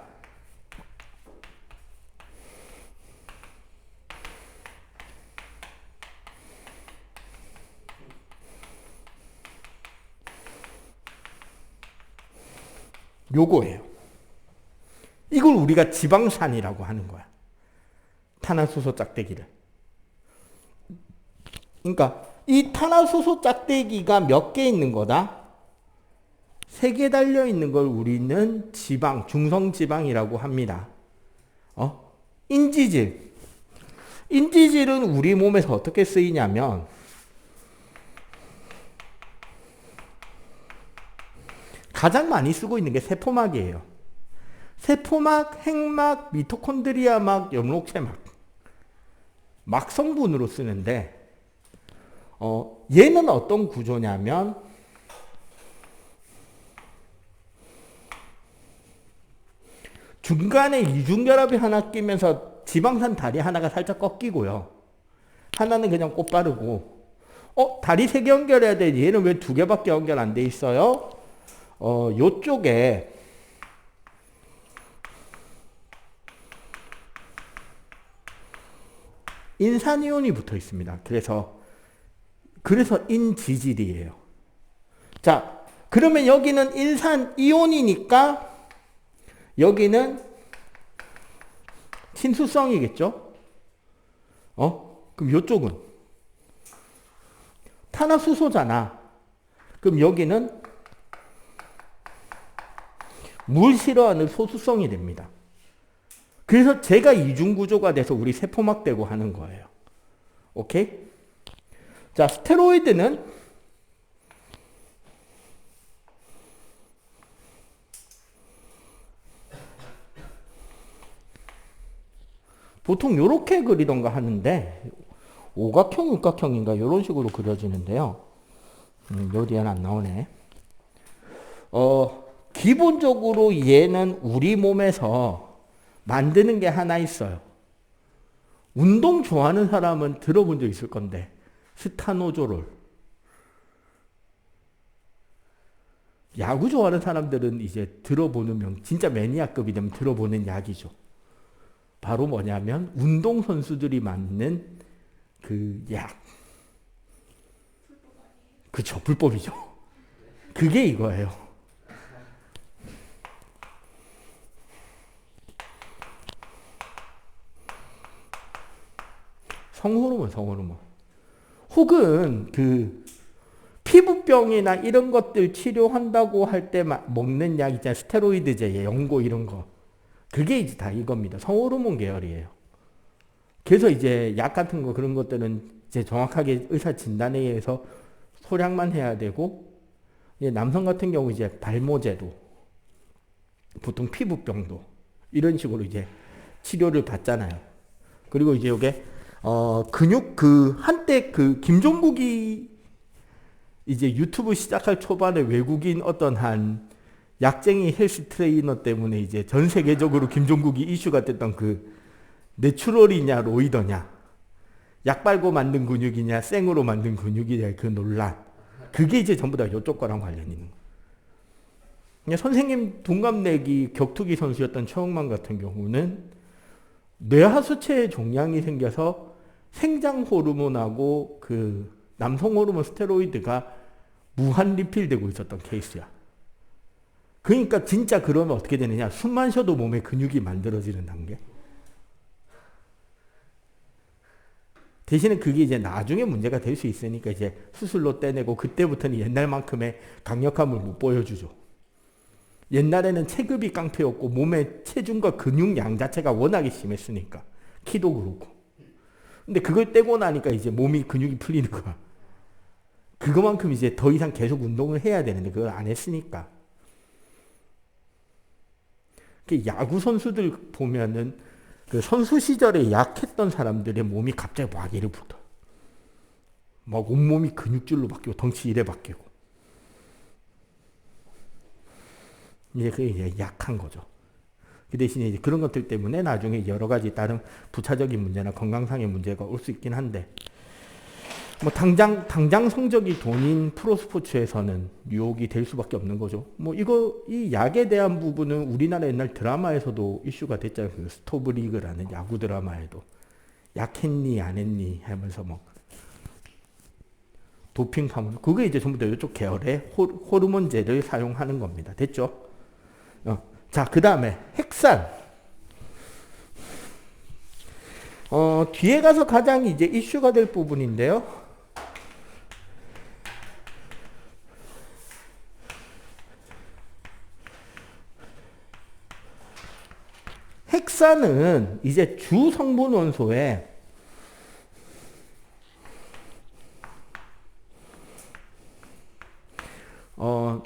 Speaker 1: 요거예요. 이걸 우리가 지방산이라고 하는 거야. 탄화수소 짝대기를. 그러니까 이 탄화수소 짝대기가 몇 개 있는 거다? 3개 달려 있는 걸 우리는 지방, 중성지방이라고 합니다. 인지질. 인지질은 우리 몸에서 어떻게 쓰이냐면 가장 많이 쓰고 있는 게 세포막이에요. 세포막, 핵막, 미토콘드리아막, 염록체막. 막 성분으로 쓰는데 얘는 어떤 구조냐면 중간에 이중결합이 하나 끼면서 지방산 다리 하나가 살짝 꺾이고요. 하나는 그냥 꽃바르고 다리 3개 연결해야 돼. 얘는 왜 2개밖에 연결 안 돼 있어요? 요쪽에 인산이온이 붙어 있습니다. 그래서 인지질이에요. 자, 그러면 여기는 인산이온이니까 여기는 친수성이겠죠? 그럼 이쪽은 탄화수소잖아. 그럼 여기는 물 싫어하는 소수성이 됩니다. 그래서 제가 이중구조가 돼서 우리 세포막 되고 하는 거예요. 오케이? 자, 스테로이드는 보통 이렇게 그리던가 하는데 오각형, 육각형인가 이런 식으로 그려지는데요. 요 뒤에는 안 나오네. 기본적으로 얘는 우리 몸에서 만드는 게 하나 있어요. 운동 좋아하는 사람은 들어본 적 있을 건데 스타노조롤. 야구 좋아하는 사람들은 이제 들어보는 진짜 매니아급이 되면 들어보는 약이죠. 바로 뭐냐면 운동선수들이 맞는 그 약. 그쵸, 불법이죠. 그게 이거예요. 성호르몬. 혹은 그 피부병이나 이런 것들 치료한다고 할 때 먹는 약 있잖아요. 스테로이드제, 연고 이런 거. 그게 이제 다 이겁니다. 성호르몬 계열이에요. 그래서 이제 약 같은 거 그런 것들은 이제 정확하게 의사 진단에 의해서 소량만 해야 되고 남성 같은 경우 이제 발모제도, 보통 피부병도 이런 식으로 이제 치료를 받잖아요. 그리고 이제 요게 근육 한때 김종국이 이제 유튜브 시작할 초반에 외국인 어떤 한 약쟁이 헬스 트레이너 때문에 이제 전 세계적으로 김종국이 이슈가 됐던 내추럴이냐 로이더냐, 약 발고 만든 근육이냐 생으로 만든 근육이냐 논란, 그게 이제 전부 다 이쪽 거랑 관련이 있는 거예요. 선생님 동갑내기 격투기 선수였던 최홍만 같은 경우는 뇌하수체에 종양이 생겨서 생장 호르몬하고 남성 호르몬 스테로이드가 무한 리필되고 있었던 케이스야. 그러니까 진짜 그러면 어떻게 되느냐? 숨만 쉬어도 몸에 근육이 만들어지는 단계. 대신에 그게 이제 나중에 문제가 될 수 있으니까 이제 수술로 떼내고, 그때부터는 옛날만큼의 강력함을 못 보여주죠. 옛날에는 체급이 깡패였고 몸의 체중과 근육량 자체가 워낙에 심했으니까, 키도 그렇고. 근데 그걸 떼고 나니까 이제 몸이 근육이 풀리는 거야. 그거만큼 이제 더 이상 계속 운동을 해야 되는데 그걸 안 했으니까. 야구 선수들 보면은 선수 시절에 약했던 사람들의 몸이 갑자기 막 이래 붙어. 막 온몸이 근육질로 바뀌고 덩치 이래 바뀌고. 이제 그게 이제 약한 거죠. 그 대신에 이제 그런 것들 때문에 나중에 여러 가지 다른 부차적인 문제나 건강상의 문제가 올 수 있긴 한데, 뭐 당장 성적이 돈인 프로스포츠에서는 유혹이 될 수밖에 없는 거죠. 뭐 이 약에 대한 부분은 우리나라 옛날 드라마에서도 이슈가 됐잖아요. 스토브리그라는 야구 드라마에도 약했니 안 했니 하면서 뭐 도핑 파문, 그게 이제 전부 다 이쪽 계열의 호르몬제를 사용하는 겁니다. 됐죠? 자, 그 다음에 핵산. 뒤에 가서 가장 이제 이슈가 될 부분인데요. 핵산은 이제 주 성분 원소에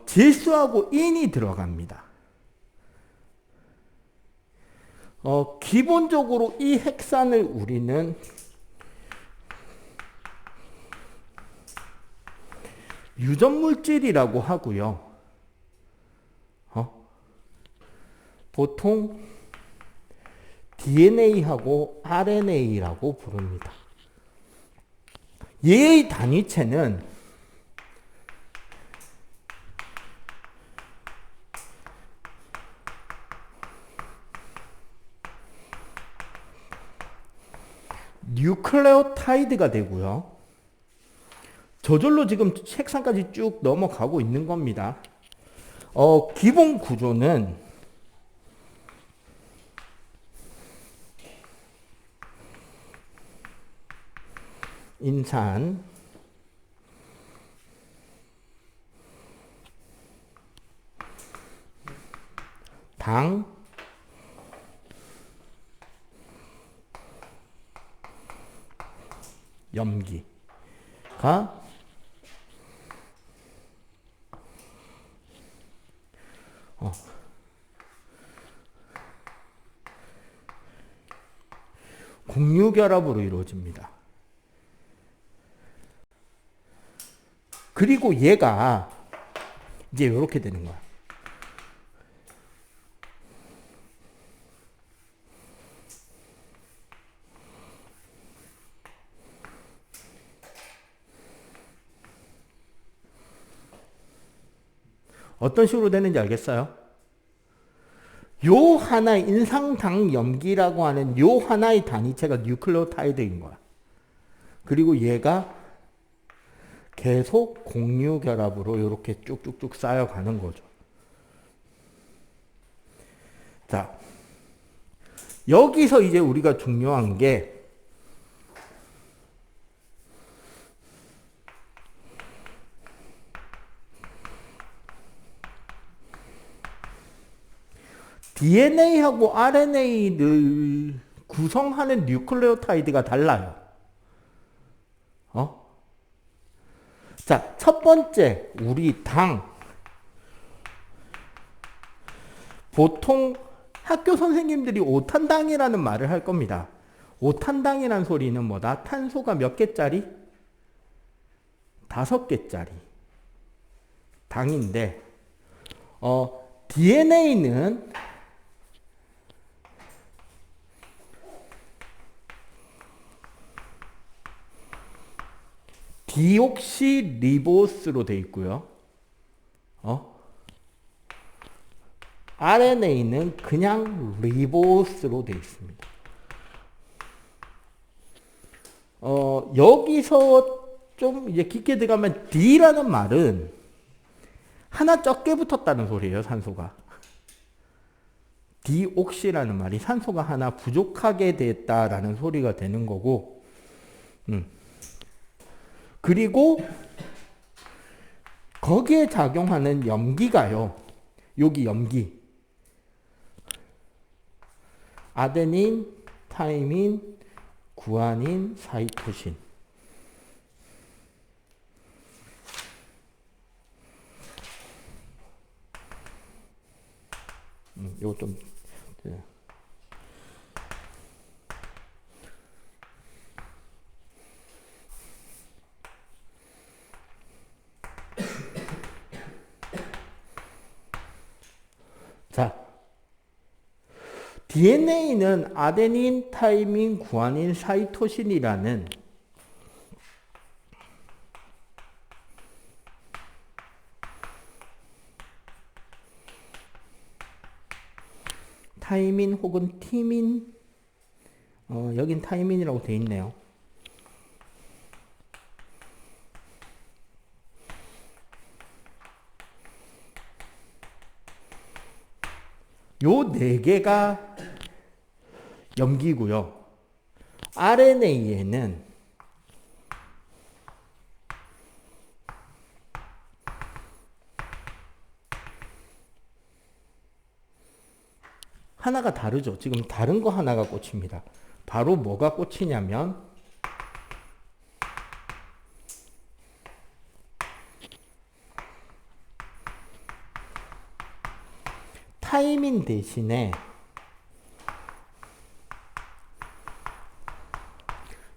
Speaker 1: 질소하고 인이 들어갑니다. 기본적으로 이 핵산을 우리는 유전물질이라고 하고요. 보통 DNA하고 RNA라고 부릅니다. 얘의 단위체는 뉴클레오타이드가 되고요. 저절로 지금 색상까지 쭉 넘어가고 있는 겁니다. 기본 구조는 인산, 당, 염기가 공유결합으로 이루어집니다. 그리고 얘가 이제 이렇게 되는 거야. 어떤 식으로 되는지 알겠어요? 요 하나의 인상당염기라고 하는 요 하나의 단위체가 뉴클레오타이드인 거야. 그리고 얘가 계속 공유결합으로 이렇게 쭉쭉쭉 쌓여가는 거죠. 자, 여기서 이제 우리가 중요한 게 DNA하고 RNA를 구성하는 뉴클레오타이드가 달라요. 자, 첫 번째 우리 당 보통 학교 선생님들이 5탄당이라는 말을 할 겁니다. 5탄당이라는 소리는 뭐다? 탄소가 몇 개짜리? 5개짜리 당인데, DNA는 디옥시리보스로 되어 있고요. RNA는 그냥 리보스로 되어 있습니다. 여기서 좀 이제 깊게 들어가면 D라는 말은 하나 적게 붙었다는 소리예요, 산소가. 디옥시라는 말이 산소가 하나 부족하게 됐다라는 소리가 되는 거고, 그리고 거기에 작용하는 염기가요. 여기 염기. 아데닌, 타이민, 구아닌, 사이토신. 요거 좀 자, DNA는 아데닌, 타이민, 구아닌, 사이토신이라는 타이민 혹은 티민, 여긴 타이민이라고 되어 있네요. 요 네 개가 염기고요. RNA에는 하나가 다르죠. 지금 다른 거 하나가 꽂힙니다. 바로 뭐가 꽂히냐면 타이민 대신에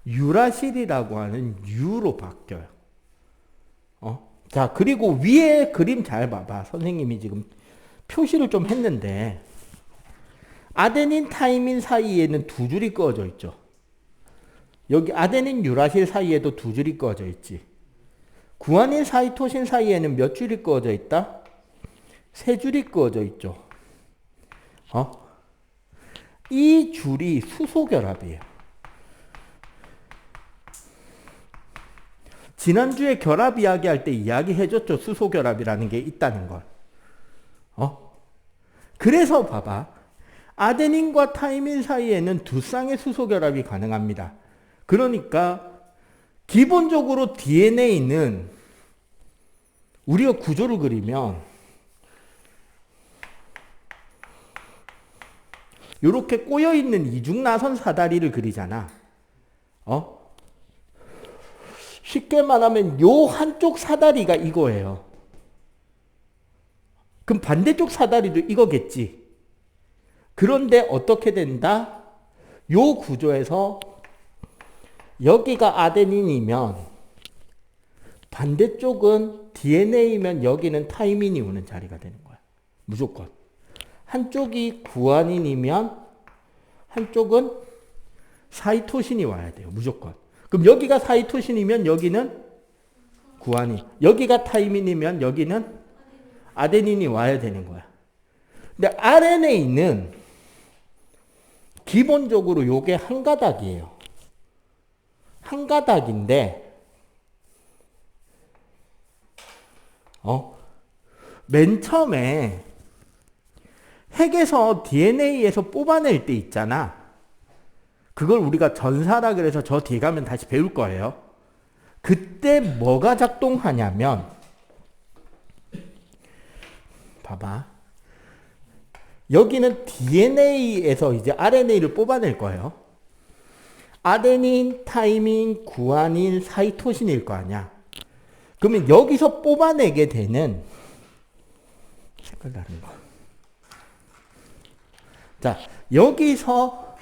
Speaker 1: 유라실이라고 하는 유로 바뀌어요. 자, 그리고 위에 그림 잘 봐봐. 선생님이 지금 표시를 좀 했는데 아데닌, 타이민 사이에는 두 줄이 그어져 있죠. 여기 아데닌, 유라실 사이에도 두 줄이 그어져 있지. 구아닌, 사이토신 사이에는 몇 줄이 그어져 있다? 세 줄이 그어져 있죠. 이 줄이 수소결합이에요. 지난주에 결합 이야기할 때 이야기해줬죠. 수소결합이라는 게 있다는 걸. 그래서 봐봐. 아데닌과 타이민 사이에는 두 쌍의 수소결합이 가능합니다. 그러니까 기본적으로 DNA는 우리가 구조를 그리면 이렇게 꼬여있는 이중나선 사다리를 그리잖아. 쉽게 말하면 요 한쪽 사다리가 이거예요. 그럼 반대쪽 사다리도 이거겠지. 그런데 어떻게 된다? 요 구조에서 여기가 아데닌이면 반대쪽은 DNA면 여기는 타이민이 오는 자리가 되는 거야. 무조건. 한쪽이 구아닌이면 한쪽은 사이토신이 와야 돼요. 무조건. 그럼 여기가 사이토신이면 여기는 구아닌. 여기가 타이민이면 여기는 아데닌이 와야 되는 거야. 근데 RNA는 기본적으로 요게 한 가닥이에요. 한 가닥인데 맨 처음에 핵에서 DNA에서 뽑아낼 때 있잖아. 그걸 우리가 전사라 그래서 저 뒤에 가면 다시 배울 거예요. 그때 뭐가 작동하냐면 봐봐. 여기는 DNA에서 이제 RNA를 뽑아낼 거예요. 아데닌, 타이민, 구아닌, 사이토신일 거 아니야. 그러면 여기서 뽑아내게 되는 색깔 다른 거. 자, 여기서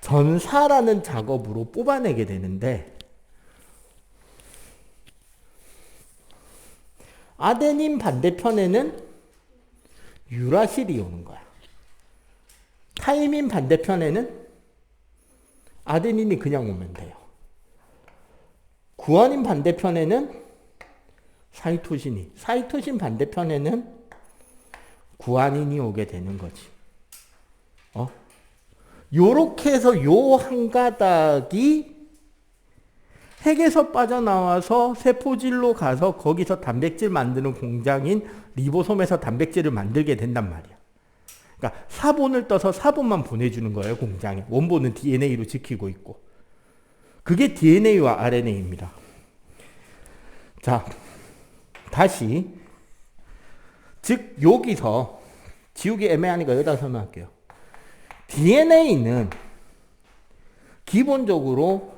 Speaker 1: 전사라는 작업으로 뽑아내게 되는데 아데닌 반대편에는 유라실이 오는 거야. 타이민 반대편에는 아데닌이 그냥 오면 돼요. 구아닌 반대편에는 사이토신 반대편에는 구아닌이 오게 되는 거지. 요렇게 해서 요 한 가닥이 핵에서 빠져나와서 세포질로 가서 거기서 단백질 만드는 공장인 리보솜에서 단백질을 만들게 된단 말이야. 그러니까 사본을 떠서 사본만 보내주는 거예요, 공장에. 원본은 DNA로 지키고 있고. 그게 DNA와 RNA입니다. 자, 다시. 즉, 여기서 지우기 애매하니까 여기다 설명할게요. DNA는 기본적으로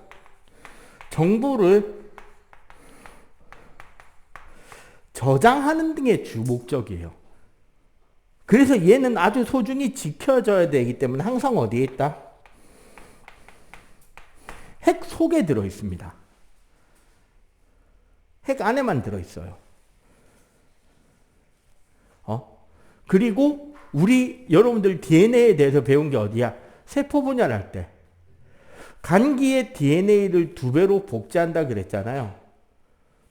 Speaker 1: 정보를 저장하는 등의 주 목적이에요. 그래서 얘는 아주 소중히 지켜져야 되기 때문에 항상 어디에 있다? 핵 속에 들어 있습니다. 핵 안에만 들어 있어요. 그리고 여러분들 DNA에 대해서 배운 게 어디야? 세포 분열할 때. 간기의 DNA를 2배로 복제한다 그랬잖아요.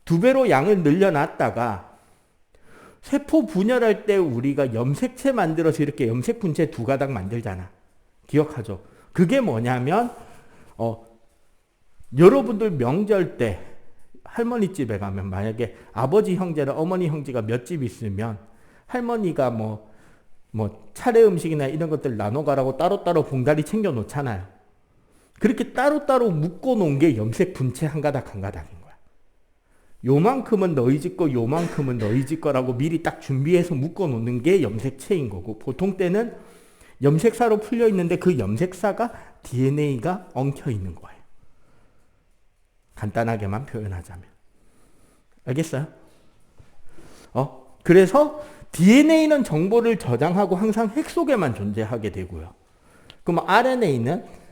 Speaker 1: 2배로 양을 늘려놨다가 세포 분열할 때 우리가 염색체 만들어서 이렇게 염색 분체 2가닥 만들잖아. 기억하죠? 그게 뭐냐면 여러분들 명절 때 할머니 집에 가면 만약에 아버지 형제나 어머니 형제가 몇 집 있으면 할머니가 뭐 차례 음식이나 이런 것들 나눠 가라고 따로따로 봉다리 챙겨 놓잖아요. 그렇게 따로따로 묶어 놓은 게 염색 분체 한 가닥 한 가닥인 거야. 요만큼은 너희 집 거, 요만큼은 너희 집 거라고 미리 딱 준비해서 묶어 놓는 게 염색체인 거고, 보통 때는 염색사로 풀려 있는데 그 염색사가 DNA가 엉켜 있는 거예요. 간단하게만 표현하자면. 알겠어요? 그래서 DNA는 정보를 저장하고 항상 핵 속에만 존재하게 되고요. 그럼 RNA는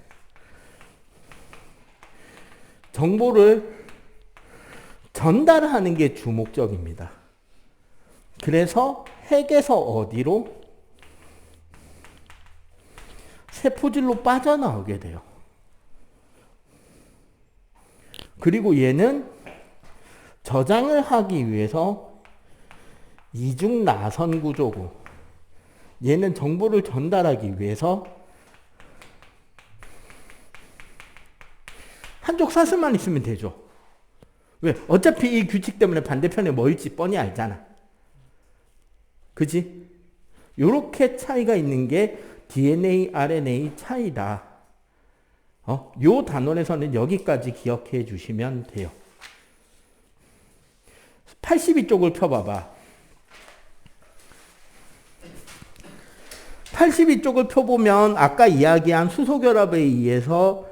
Speaker 1: 정보를 전달하는 게 주 목적입니다. 그래서 핵에서 어디로? 세포질로 빠져나오게 돼요. 그리고 얘는 저장을 하기 위해서 이중 나선 구조고, 얘는 정보를 전달하기 위해서 한쪽 사슬만 있으면 되죠. 왜? 어차피 이 규칙 때문에 반대편에 뭐 있지 뻔히 알잖아. 그지? 요렇게 차이가 있는 게 DNA, RNA 차이다. 요 단원에서는 여기까지 기억해 주시면 돼요. 82쪽을 펴봐봐. 82쪽을 펴보면 아까 이야기한 수소결합에 의해서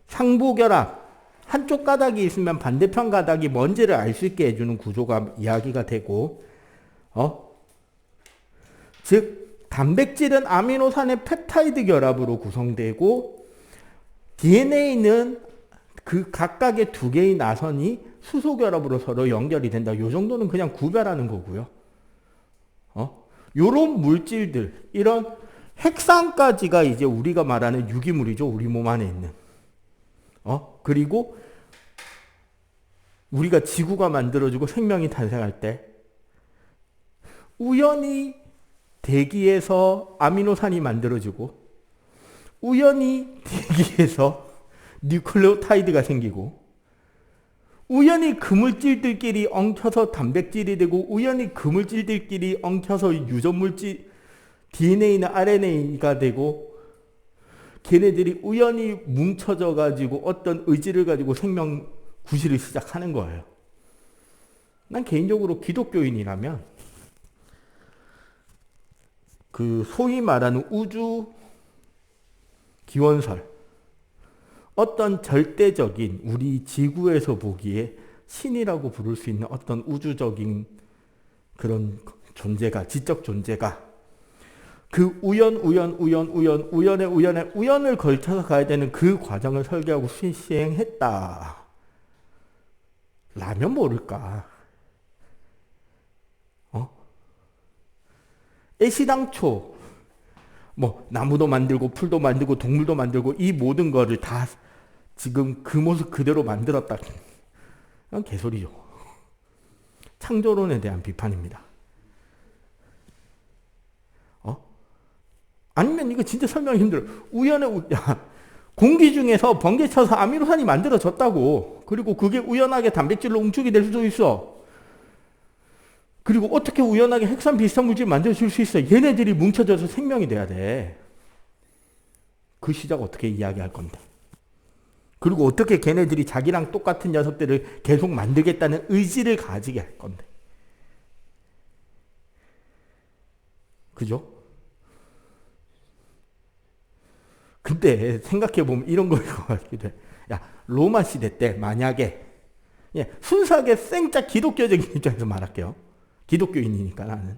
Speaker 1: 상부결합, 한쪽 가닥이 있으면 반대편 가닥이 뭔지를 알 수 있게 해주는 구조가 이야기가 되고, 즉 단백질은 아미노산의 펩타이드 결합으로 구성되고, DNA는 그 각각의 2개의 나선이 수소결합으로 서로 연결이 된다. 요 정도는 그냥 구별하는 거고요. 요런 물질들, 이런 핵산까지가 이제 우리가 말하는 유기물이죠. 우리 몸 안에 있는. 그리고 우리가 지구가 만들어지고 생명이 탄생할 때 우연히 대기에서 아미노산이 만들어지고 우연히 대기에서 뉴클레오타이드가 생기고 우연히 그물질들끼리 엉켜서 단백질이 되고 우연히 그물질들끼리 엉켜서 유전물질 DNA나 RNA가 되고 걔네들이 우연히 뭉쳐져 가지고 어떤 의지를 가지고 생명 구실을 시작하는 거예요. 난 개인적으로 기독교인이라면 그 소위 말하는 우주 기원설, 어떤 절대적인 우리 지구에서 보기에 신이라고 부를 수 있는 어떤 우주적인 그런 존재가, 지적 존재가 그 우연을 걸쳐서 가야 되는 그 과정을 설계하고 시행했다. 라면 모를까? 애시당초 뭐 나무도 만들고 풀도 만들고 동물도 만들고 이 모든 거를 다 지금 그 모습 그대로 만들었다. 그건 개소리죠. 창조론에 대한 비판입니다. 아니면 이거 진짜 설명이 힘들어. 공기 중에서 번개 쳐서 아미노산이 만들어졌다고. 그리고 그게 우연하게 단백질로 응축이 될 수도 있어. 그리고 어떻게 우연하게 핵산 비슷한 물질 만들어줄 수 있어. 얘네들이 뭉쳐져서 생명이 돼야 돼. 그 시작 어떻게 이야기할 건데. 그리고 어떻게 걔네들이 자기랑 똑같은 녀석들을 계속 만들겠다는 의지를 가지게 할 건데. 그죠? 근데 생각해보면 이런 거일 것 같기도 해. 야, 로마 시대 때 만약에 순수하게 생짜 기독교적인 입장에서 말할게요. 기독교인이니까 나는.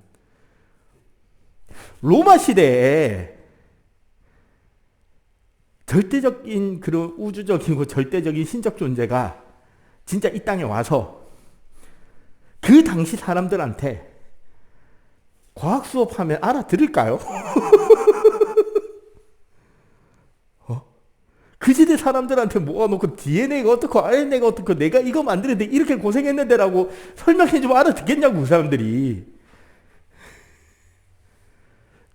Speaker 1: 로마 시대에 절대적인 그런 우주적이고 절대적인 신적 존재가 진짜 이 땅에 와서 그 당시 사람들한테 과학 수업하면 알아들을까요? 그 시대 사람들한테 모아놓고 DNA가 어떻고 RNA가 어떻고 내가 이거 만드는데 이렇게 고생했는데라고 설명해주면 알아듣겠냐고 그 사람들이.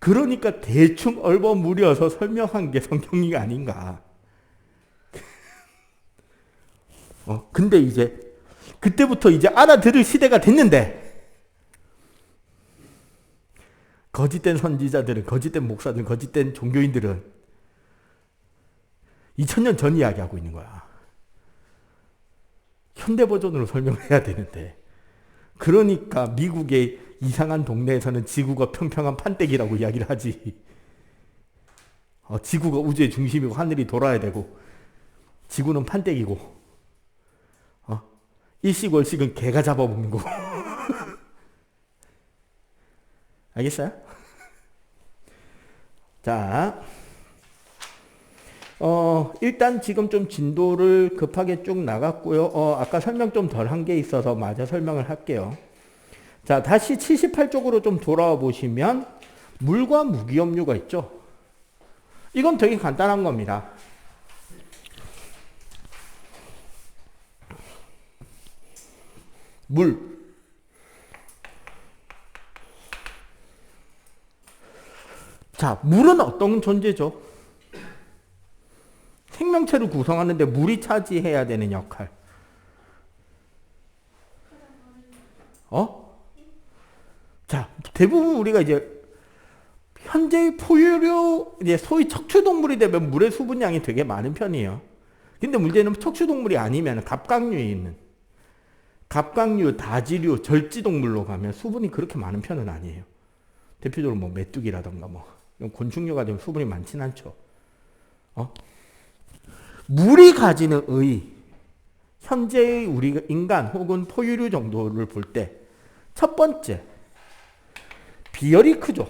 Speaker 1: 그러니까 대충 얼버무려서 설명한 게 성경이 아닌가. 근데 이제 그때부터 이제 알아들을 시대가 됐는데 거짓된 선지자들은, 거짓된 목사들, 거짓된 종교인들은 2000년 전 이야기하고 있는 거야. 현대 버전으로 설명을 해야 되는데. 그러니까 미국의 이상한 동네에서는 지구가 평평한 판때기라고 이야기를 하지. 지구가 우주의 중심이고 하늘이 돌아야 되고 지구는 판때기고 일식월식은 개가 잡아먹는 거고. 알겠어요? 자, 일단 지금 좀 진도를 급하게 쭉 나갔고요. 아까 설명 좀 덜 한 게 있어서 마저 설명을 할게요. 자, 다시 78쪽으로 좀 돌아와 보시면 물과 무기업류가 있죠. 이건 되게 간단한 겁니다. 물. 자, 물은 어떤 존재죠? 생명체를 구성하는데 물이 차지해야 되는 역할. 자, 대부분 우리가 이제 현재의 포유류, 이제 소위 척추동물이 되면 물의 수분량이 되게 많은 편이에요. 근데 문제는 척추동물이 아니면 갑각류에 있는 갑각류, 다지류, 절지동물로 가면 수분이 그렇게 많은 편은 아니에요. 대표적으로 뭐 메뚜기라던가 뭐 곤충류가 되면 수분이 많진 않죠. 물이 가지는 현재의 우리가 인간 혹은 포유류 정도를 볼 때 첫 번째, 비열이 크죠.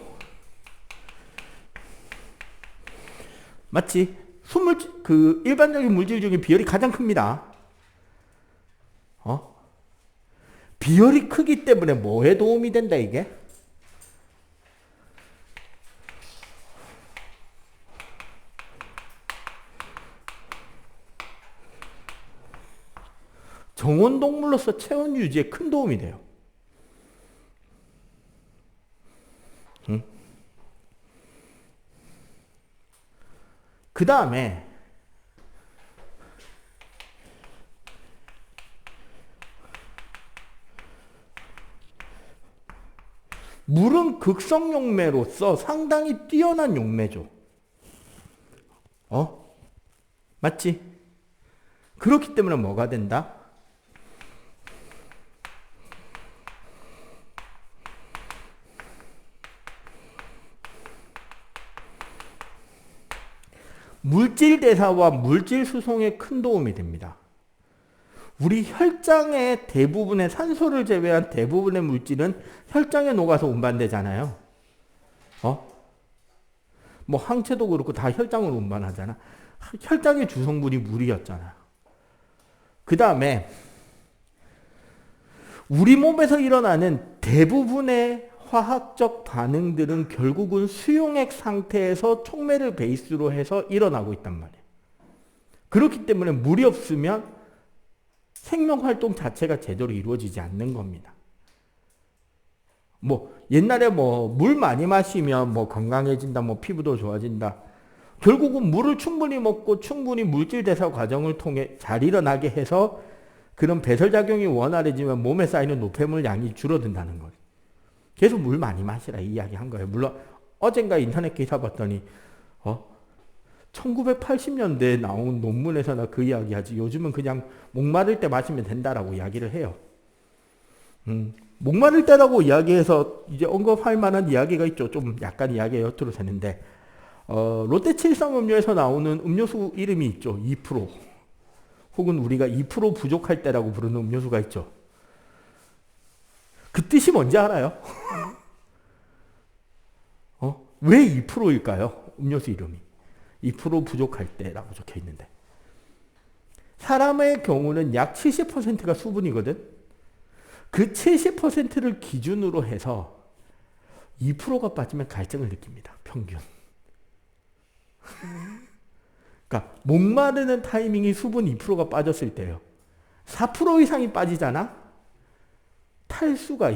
Speaker 1: 맞지? 그 일반적인 물질 중에 비열이 가장 큽니다. 비열이 크기 때문에 뭐에 도움이 된다 이게? 정원동물로서 체온 유지에 큰 도움이 돼요. 그 다음에 물은 극성 용매로서 상당히 뛰어난 용매죠. 맞지? 그렇기 때문에 뭐가 된다? 물질 대사와 물질 수송에 큰 도움이 됩니다. 우리 혈장의 대부분의 산소를 제외한 대부분의 물질은 혈장에 녹아서 운반되잖아요. 뭐 항체도 그렇고 다 혈장으로 운반하잖아. 혈장의 주성분이 물이었잖아. 그 다음에 우리 몸에서 일어나는 대부분의 화학적 반응들은 결국은 수용액 상태에서 촉매를 베이스로 해서 일어나고 있단 말이에요. 그렇기 때문에 물이 없으면 생명활동 자체가 제대로 이루어지지 않는 겁니다. 뭐 옛날에 뭐 물 많이 마시면 뭐 건강해진다, 뭐 피부도 좋아진다. 결국은 물을 충분히 먹고 충분히 물질 대사 과정을 통해 잘 일어나게 해서 그런 배설작용이 원활해지면 몸에 쌓이는 노폐물 양이 줄어든다는 거예요. 계속 물 많이 마시라 이야기 한 거예요. 물론 어젠가 인터넷 기사 봤더니 1980년대에 나온 논문에서나 그 이야기 하지. 요즘은 그냥 목마를 때 마시면 된다라고 이야기를 해요. 목마를 때라고 이야기해서 이제 언급할 만한 이야기가 있죠. 좀 약간 이야기가 엿들어 새는데 롯데 칠성 음료에서 나오는 음료수 이름이 있죠. 2% 혹은 우리가 2% 부족할 때라고 부르는 음료수가 있죠. 그 뜻이 뭔지 알아요? 왜 2%일까요? 음료수 이름이 2% 부족할 때라고 적혀 있는데 사람의 경우는 약 70%가 수분이거든. 그 70%를 기준으로 해서 2%가 빠지면 갈증을 느낍니다. 평균. 그러니까 목마르는 타이밍이 수분 2%가 빠졌을 때예요. 4% 이상이 빠지잖아. 탈수가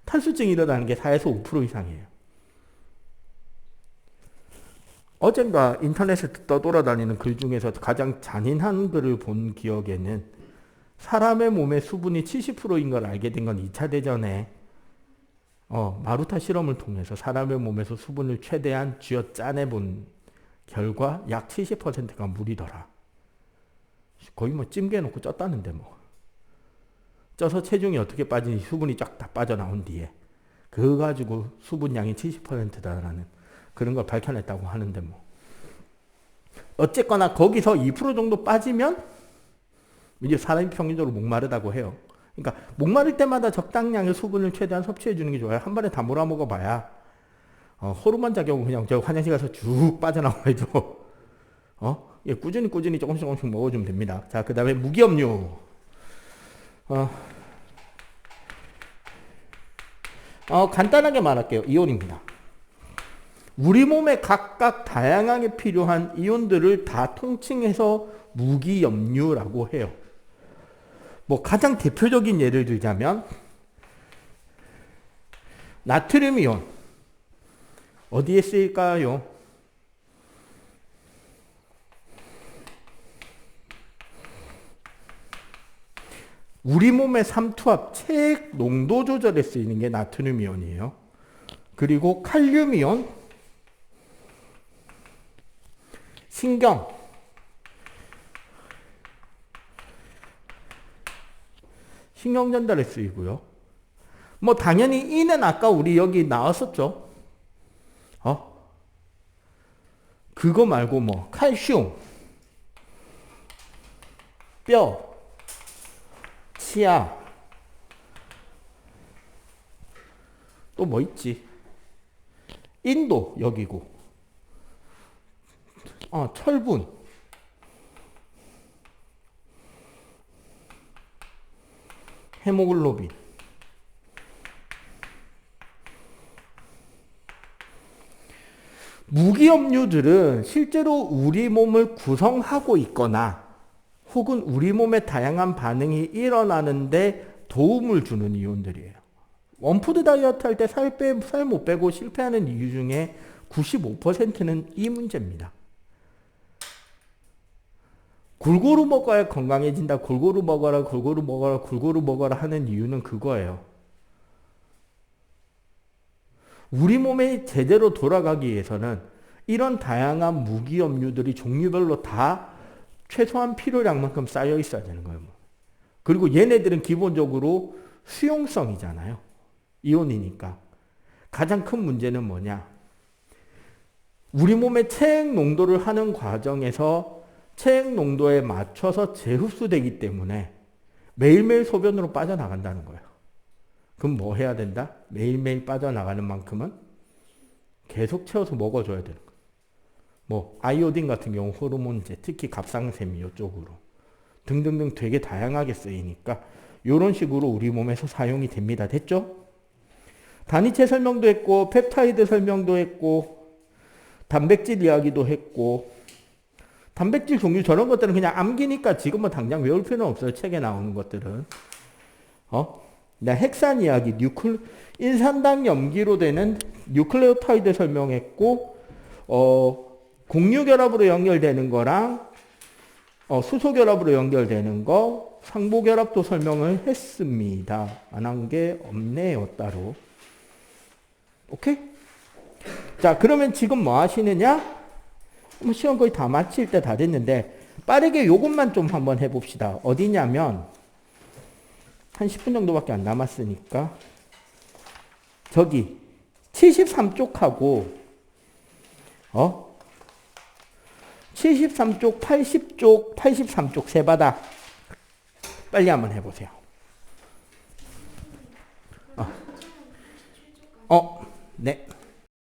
Speaker 1: 탈수증이 일어나는 게 4에서 5% 이상이에요. 어젠가 인터넷에 떠돌아다니는 글 중에서 가장 잔인한 글을 본 기억에는 사람의 몸의 수분이 70%인 걸 알게 된 건 2차 대전에 마루타 실험을 통해서 사람의 몸에서 수분을 최대한 쥐어 짜내본 결과 약 70%가 물이더라. 거의 뭐 찜기에 놓고 쪘다는데 뭐. 쪄서 체중이 어떻게 빠지는지 수분이 쫙 다 빠져나온 뒤에 그거 가지고 수분량이 70%다라는 그런 걸 밝혀냈다고 하는데 뭐. 어쨌거나 거기서 2% 정도 빠지면 이제 사람이 평균적으로 목마르다고 해요. 그러니까 목마를 때마다 적당량의 수분을 최대한 섭취해 주는 게 좋아요. 한 번에 다 몰아먹어 봐야 호르몬 작용은 그냥 저 화장실 가서 쭉 빠져나와야죠. 예, 꾸준히 조금씩 먹어주면 됩니다. 자, 그 다음에 무기업류. 간단하게 말할게요. 이온입니다. 우리 몸에 각각 다양하게 필요한 이온들을 다 통칭해서 무기염류라고 해요. 뭐 가장 대표적인 예를 들자면 나트륨 이온 어디에 쓰일까요? 우리 몸의 삼투압 체액 농도 조절에 쓰이는 게 나트륨 이온이에요. 그리고 칼륨 이온, 신경, 신경 전달에 쓰이고요. 뭐 당연히 이는 아까 우리 여기 나왔었죠. 그거 말고 뭐 칼슘, 뼈, 치아, 또 뭐 있지? 인도 여기고, 철분, 헤모글로빈, 무기염류들은 실제로 우리 몸을 구성하고 있거나 혹은 우리 몸의 다양한 반응이 일어나는데 도움을 주는 이온들이에요. 원푸드 다이어트 할 때 살 못 빼고 실패하는 이유 중에 95%는 이 문제입니다. 골고루 먹어야 건강해진다. 골고루 먹어라 하는 이유는 그거예요. 우리 몸에 제대로 돌아가기 위해서는 이런 다양한 무기염류들이 종류별로 다 최소한 필요량만큼 쌓여 있어야 되는 거예요. 그리고 얘네들은 기본적으로 수용성이잖아요. 이온이니까. 가장 큰 문제는 뭐냐? 우리 몸의 체액 농도를 하는 과정에서 체액 농도에 맞춰서 재흡수되기 때문에 매일매일 소변으로 빠져나간다는 거예요. 그럼 뭐 해야 된다? 매일매일 빠져나가는 만큼은 계속 채워서 먹어줘야 되는 거예요. 뭐 아이오딘 같은 경우 호르몬제, 특히 갑상샘 이쪽으로 등등등 되게 다양하게 쓰이니까 이런 식으로 우리 몸에서 사용이 됩니다. 됐죠? 단위체 설명도 했고 펩타이드 설명도 했고 단백질 이야기도 했고 단백질 종류 저런 것들은 그냥 암기니까 지금 뭐 당장 외울 필요는 없어요. 책에 나오는 것들은. 핵산 이야기, 인산당 염기로 되는 뉴클레오타이드 설명했고 공유결합으로 연결되는 거랑 수소결합으로 연결되는 거 상보결합도 설명을 했습니다. 안 한 게 없네요. 따로. 오케이? 자, 그러면 지금 뭐 하시느냐? 시험 거의 다 마칠 때 다 됐는데 빠르게 요것만 좀 한번 해봅시다. 어디냐면 한 10분 정도밖에 안 남았으니까 저기 73쪽하고 73쪽, 80쪽, 83쪽 세 바닥 빨리 한번 해보세요. 네.